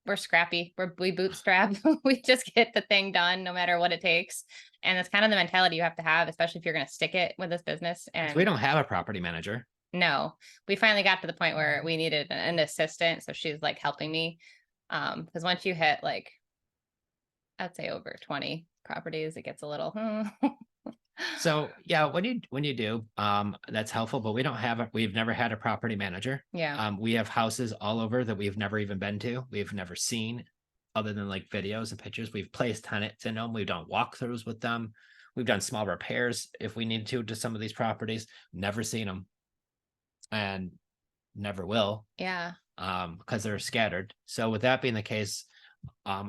we're scrappy. We bootstrap. We just get the thing done, no matter what it takes. And that's kind of the mentality you have to have, especially if you're going to stick it with this business. And we don't have a property manager. No, we finally got to the point where we needed an assistant. So she's like helping me. Because once you hit like, I'd say over 20 properties, it gets a little, So yeah, when you do, that's helpful, but we've never had a property manager. yeah. We have houses all over that we've never even been to. We've never seen other than like videos and pictures. We've placed tenants in them. We've done walkthroughs with them. We've done small repairs if we need to some of these properties. Never seen them. And never will. Yeah. Because they're scattered. So with that being the case,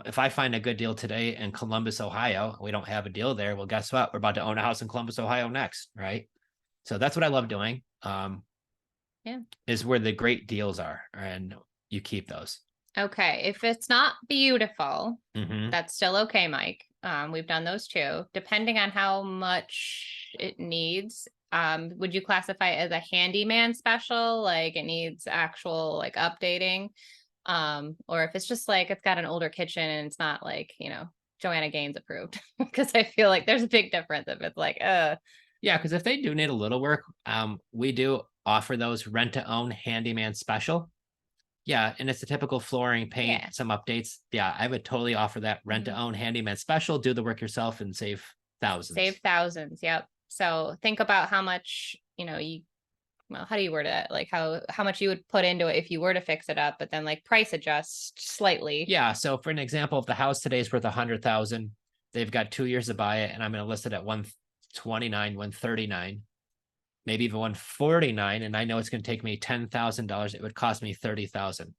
if I find a good deal today in Columbus, Ohio, we don't have a deal there. Well, guess what? We're about to own a house in Columbus, Ohio next, right? So that's what I love doing. Yeah. Is where the great deals are, and you keep those. Okay. If it's not beautiful, Mhm. that's still okay, Mike. We've done those too. Depending on how much it needs, would you classify it as a handyman special? Like it needs actual like updating? Or if it's just like it's got an older kitchen and it's not like, Joanna Gaines approved. Because I feel like there's a big difference if it's like, Yeah, because if they do need a little work, we do offer those rent to own handyman special. Yeah, and it's a typical flooring, paint, Yeah. some updates. Yeah, I would totally offer that rent to own handyman special. Do the work yourself and save thousands. Save thousands. Yep. So think about how much, well, how do you word it? Like how much you would put into it if you were to fix it up, but then like price adjust slightly. Yeah. So for an example, if the house today is worth 100,000, they've got 2 years to buy it, and I'm going to list it at 129, 139, maybe even 149, and I know it's going to take me $10,000. It would cost me 30,000.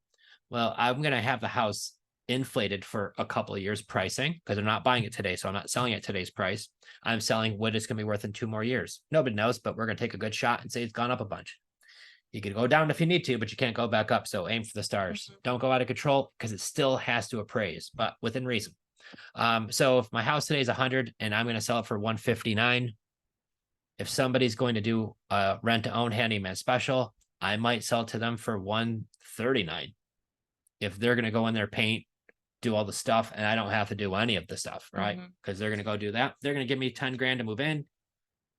Well, I'm going to have the house inflated for a couple of years pricing because I'm not buying it today. So I'm not selling at today's price. I'm selling what it's going to be worth in 2 more years. Nobody knows, but we're going to take a good shot and say it's gone up a bunch. You could go down if you need to, but you can't go back up. So aim for the stars. Don't go out of control because it still has to appraise, but within reason. So if my house today is 100 and I'm going to sell it for 159, if somebody's going to do a rent to own handyman special, I might sell it to them for 139. If they're going to go in there, paint, do all the stuff, and I don't have to do any of the stuff, right? Because they're going to go do that. They're going to give me 10 grand to move in,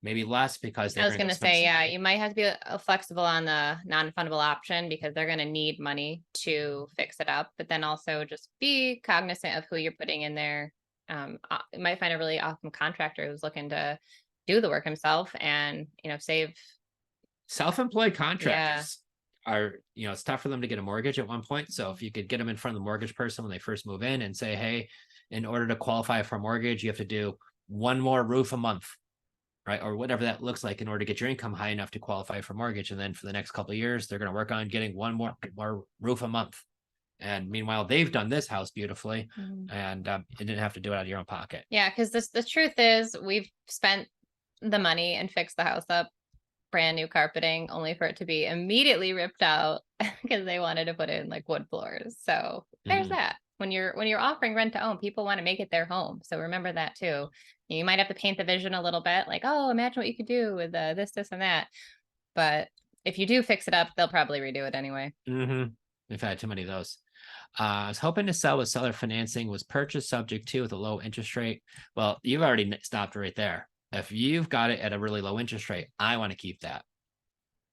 maybe less because I was going to say, yeah, you might have to be flexible on the non-refundable option because they're going to need money to fix it up, but then also just be cognizant of who you're putting in there. You might find a really awesome contractor who's looking to do the work himself and, save. Self-employed contractors are, it's tough for them to get a mortgage at one point. So if you could get them in front of the mortgage person when they first move in and say, hey, in order to qualify for a mortgage, you have to do one more roof a month, right? Or whatever that looks like in order to get your income high enough to qualify for mortgage. And then for the next couple of years, they're going to work on getting one more roof a month. And meanwhile, they've done this house beautifully and you didn't have to do it out of your own pocket. Yeah, because the truth is we've spent the money and fixed the house up, brand new carpeting, only for it to be immediately ripped out because they wanted to put in like wood floors. So there's that. When you're offering rent to own, people want to make it their home. So remember that too. You might have to paint the vision a little bit, like, oh, imagine what you could do with this, and that. But if you do fix it up, they'll probably redo it anyway. We've had too many of those. I was hoping to sell with seller financing, was purchase subject to with a low interest rate. Well, you've already stopped right there. If you've got it at a really low interest rate, I want to keep that.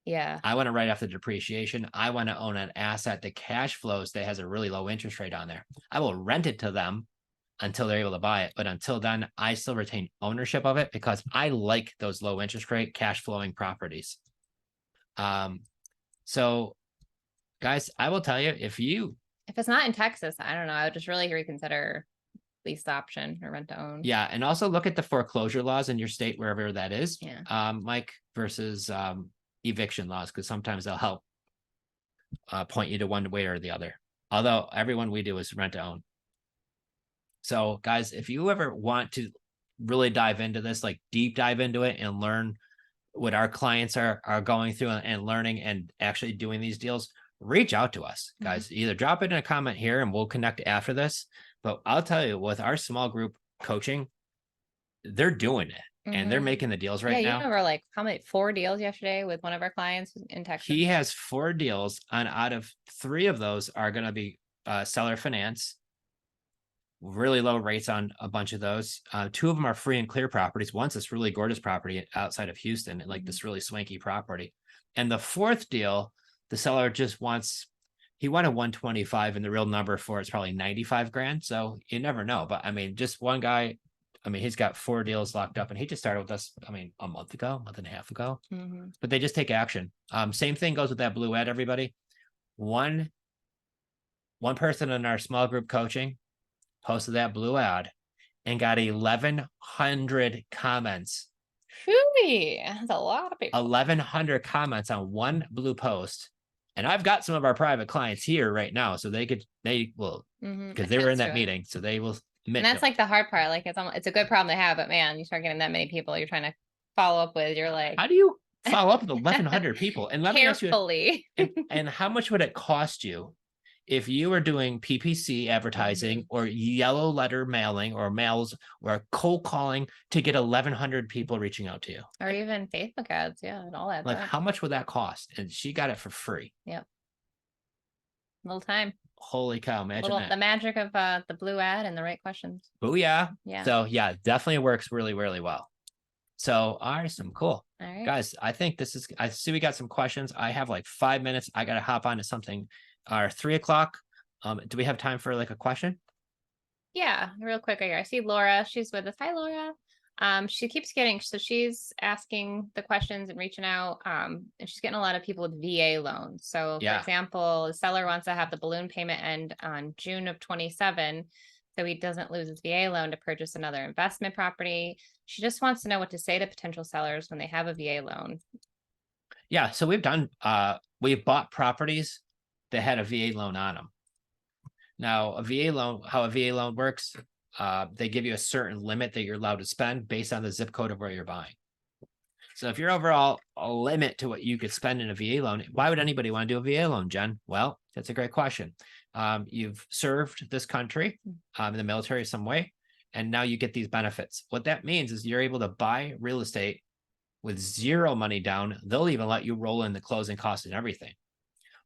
Yeah. I want to write off the depreciation. I want to own an asset that cash flows that has a really low interest rate on there. I will rent it to them until they're able to buy it. But until then, I still retain ownership of it because I like those low interest rate cash flowing properties. So guys, I will tell you, if it's not in Texas, I don't know. I would just really reconsider lease option or rent to own. yeah, and also look at the foreclosure laws in your state, wherever that is, Yeah. Mike, versus eviction laws, because sometimes they'll help point you to one way or the other. Although everyone we do is rent to own. So guys, if you ever want to really dive into this, like deep dive into it and learn what our clients are going through and learning and actually doing these deals, reach out to us, guys. Either drop it in a comment here and we'll connect after this. But I'll tell you, with our small group coaching, they're doing it and they're making the deals right Yeah, you now. remember like how many 4 deals yesterday with one of our clients in Texas? He has 4 deals, and out of 3 of those are going to be seller finance. Really low rates on a bunch of those. 2 of them are free and clear properties. One's this really gorgeous property outside of Houston, like this really swanky property. And the 4th deal, the seller just wants, he wanted 125, and the real number for it's probably 95 grand. So you never know. But I mean, just one guy, I mean, he's got 4 deals locked up, and he just started with us, I mean, a month and a half ago. But they just take action. Same thing goes with that blue ad, everybody. One person in our small group coaching posted that blue ad and got 1,100 comments. Phooey, that's a lot of people. 1,100 comments on one blue post. And I've got some of our private clients here right now, so they will, because they were in that meeting, so they will admit. And that's like the hard part. Like it's a good problem to have, but man, you start getting that many people you're trying to follow up with. You're like, how do you follow up with 1,100 people? And let carefully. me ask you, and how much would it cost you if you were doing PPC advertising or yellow letter mailing or mails or cold calling to get 1,100 people reaching out to you? Or even Facebook ads. Yeah. And all that. Like, how much would that cost? And she got it for free. Yep. A little time. Holy cow. Imagine that. The magic of the blue ad and the right questions. Oh yeah. Yeah. So yeah, definitely works really, really well. So awesome. Cool. All right. Guys, I think I see we got some questions. I have like 5 minutes. I got to hop on to something. 3 o'clock. Do we have time for like a question? Yeah, real quick. I see Laura. She's with us. Hi, Laura. She keeps getting, so she's asking the questions and reaching out. And she's getting a lot of people with VA loans. So for example, the seller wants to have the balloon payment end on June of 27. So he doesn't lose his VA loan to purchase another investment property. She just wants to know what to say to potential sellers when they have a VA loan. Yeah. So we've bought properties that had a VA loan on them. Now, how a VA loan works, they give you a certain limit that you're allowed to spend based on the zip code of where you're buying. So if you're overall a limit to what you could spend in a VA loan, why would anybody want to do a VA loan, Jen? Well, that's a great question. You've served this country in the military some way, and now you get these benefits. What that means is you're able to buy real estate with 0 money down. They'll even let you roll in the closing costs and everything.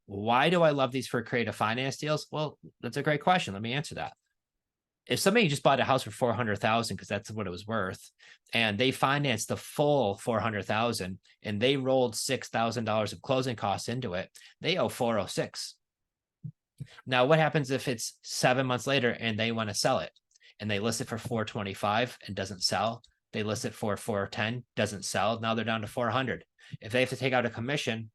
Why do I love these for creative finance deals? Well, that's a great question. Let me answer that. If somebody just bought a house for 400,000 because that's what it was worth, and they financed the full 400,000 and they rolled $6,000 of closing costs into it, they owe 406. Now, what happens if it's 7 months later and they want to sell it and they list it for 425 and doesn't sell? They list it for 410, doesn't sell. Now they're down to 400. If they have to take out a commission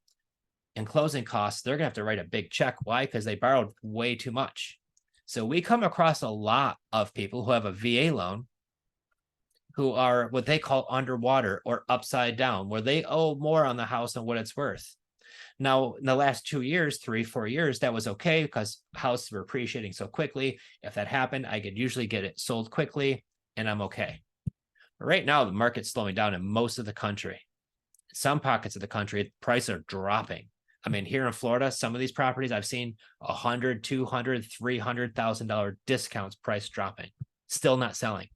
and closing costs, they're gonna have to write a big check. Why? Because they borrowed way too much. So we come across a lot of people who have a VA loan who are what they call underwater or upside down, where they owe more on the house than what it's worth. Now, in the last 2 years, 3, 4 years, that was okay because houses were appreciating so quickly. If that happened, I could usually get it sold quickly and I'm okay. But right now, the market's slowing down in most of the country. Some pockets of the country, prices are dropping. I mean, here in Florida, some of these properties I've seen $100,000, $200,000, $300,000 discounts, price dropping, still not selling.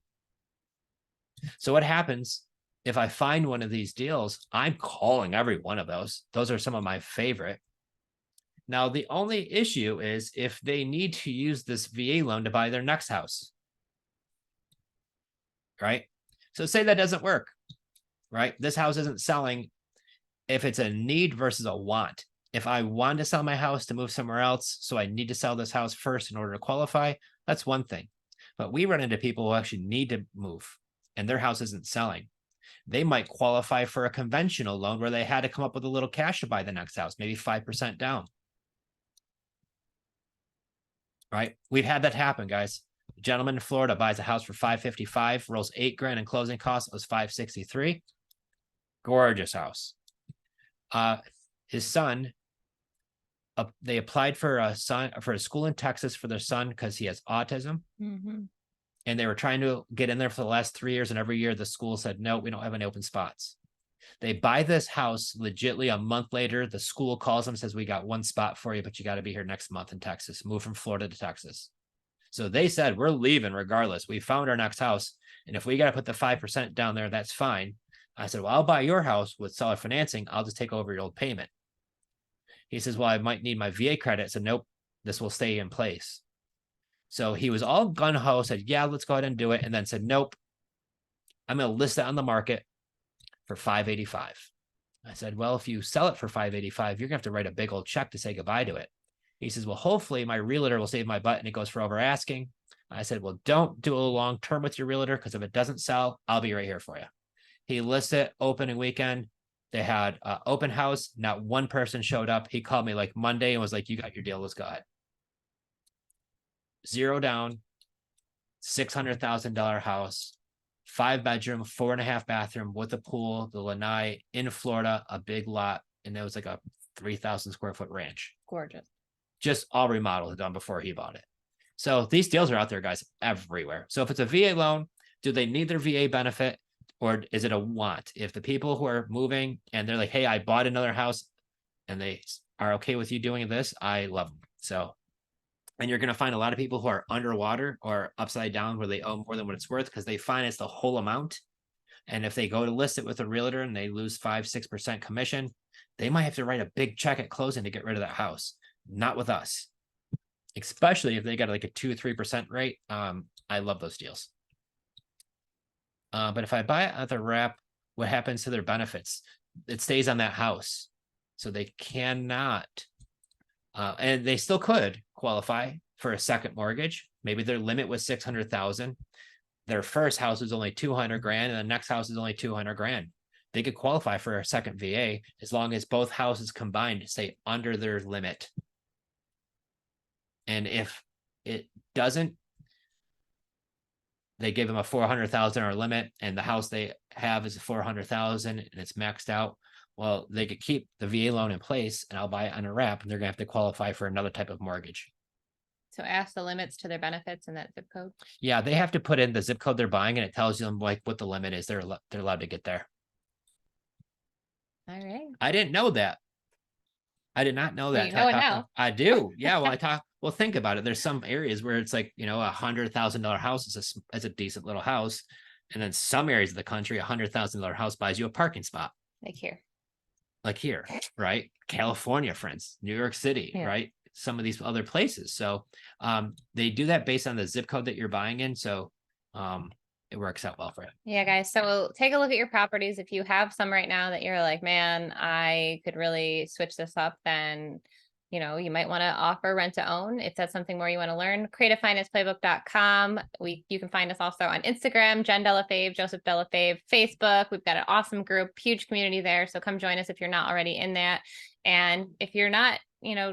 So what happens if I find one of these deals? I'm calling every one of those. Those are some of my favorite. Now, the only issue is if they need to use this VA loan to buy their next house, right? So say that doesn't work, right? This house isn't selling. If it's a need versus a want, if I want to sell my house to move somewhere else, so I need to sell this house first in order to qualify, that's one thing. But we run into people who actually need to move and their house isn't selling. They might qualify for a conventional loan where they had to come up with a little cash to buy the next house, maybe 5% down. Right? We've had that happen, guys. A gentleman in Florida buys a house for $555, rolls $8,000 in closing costs. It was $563. Gorgeous house. His son, they applied for a school in Texas for their son because he has autism. And they were trying to get in there for the last 3 years. And every year the school said, no, we don't have any open spots. They buy this house legitly a month later. The school calls them, says, we got one spot for you, but you got to be here next month in Texas. Move from Florida to Texas. So they said, we're leaving regardless. We found our next house. And if we got to put the 5% down there, that's fine. I said, well, I'll buy your house with solid financing. I'll just take over your old payment. He says, well, I might need my VA credit. I said, nope, this will stay in place. So he was all gun-ho, said, yeah, let's go ahead and do it. And then said, nope, I'm going to list it on the market for $585. I said, well, if you sell it for $585, you're gonna have to write a big old check to say goodbye to it. He says, well, hopefully my realtor will save my butt and it goes for over asking. I said, well, don't do a long term with your realtor, because if it doesn't sell, I'll be right here for you. He lists it opening weekend. They had open house. Not one person showed up. He called me like Monday and was like, you got your deal. Let's go ahead. 0 down, $600,000 house, 5-bedroom, 4.5 bathroom with a pool, the lanai in Florida, a big lot. And it was like a 3,000 square foot ranch. Gorgeous. Just all remodeled, done before he bought it. So these deals are out there, guys, everywhere. So if it's a VA loan, do they need their VA benefit, or is it a want? If the people who are moving and they're like, hey, I bought another house, and they are okay with you doing this, I love them. So, and you're going to find a lot of people who are underwater or upside down where they owe more than what it's worth because they finance the whole amount. And if they go to list it with a realtor and they lose 5-6% commission, they might have to write a big check at closing to get rid of that house. Not with us, especially if they got like a 2-3% rate. I love those deals. But if I buy it at the wrap, what happens to their benefits? It stays on that house. So they cannot, and they still could qualify for a second mortgage. Maybe their limit was 600,000. Their first house was only 200 grand and the next house is only 200 grand. They could qualify for a second VA as long as both houses combined stay under their limit. And if it doesn't, they give them a $400,000 limit and the house they have is 400,000 and it's maxed out. Well, they could keep the VA loan in place and I'll buy it on a wrap and they're gonna have to qualify for another type of mortgage. So ask the limits to their benefits in that zip code. Yeah, they have to put in the zip code they're buying and it tells them like what the limit is. They're allowed to get there. All right. I didn't know that. I did not know that. You know it now. I do. Yeah. Well, think about it. There's some areas where it's like, $100,000 house is a decent little house. And then some areas of the country, $100,000 house buys you a parking spot. Like here, right? California, friends, New York City, Yeah. right? Some of these other places. So they do that based on the zip code that you're buying in. So it works out well for you. Yeah, guys. So take a look at your properties. If you have some right now that you're like, man, I could really switch this up, then, you might want to offer rent to own. If that's something more you want to learn, creativefinanceplaybook.com. You can find us also on Instagram, Jenn Delle Fave, Joseph Delle Fave, Facebook. We've got an awesome group, huge community there. So come join us if you're not already in that. And if you're not,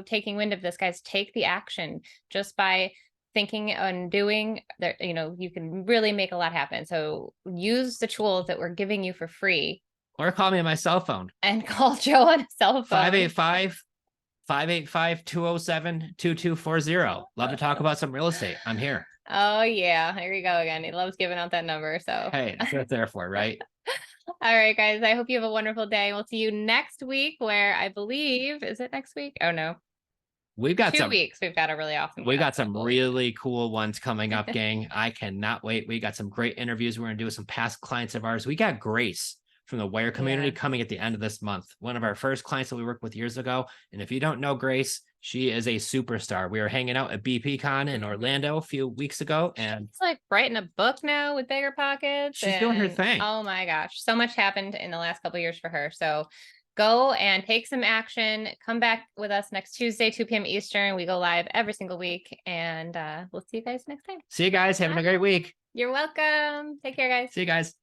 taking wind of this, guys, take the action just by thinking and doing that. You can really make a lot happen. So use the tools that we're giving you for free. Or call me on my cell phone. And call Joe on a cell phone. 585-587-2240. Love to talk about some real estate. I'm here. Oh yeah, here we go again. He loves giving out that number. So hey, that's what it's there for, right? All right, guys. I hope you have a wonderful day. We'll see you next week, where I believe, is it next week? Oh no. We've got 2 weeks. We've got a really awesome. We got some really cool ones coming up, gang. I cannot wait. We got some great interviews we're going to do with some past clients of ours. We got Grace from the Wire community coming at the end of this month. One of our first clients that we worked with years ago. And if you don't know Grace, she is a superstar. We were hanging out at BPCon in Orlando a few weeks ago, and it's like writing a book now with bigger pockets. She's doing her thing. Oh my gosh, so much happened in the last couple of years for her. So go and take some action. Come back with us next Tuesday, 2 p.m. Eastern. We go live every single week, and we'll see you guys next time. See you guys. Having a great week. You're welcome. Take care, guys. See you guys.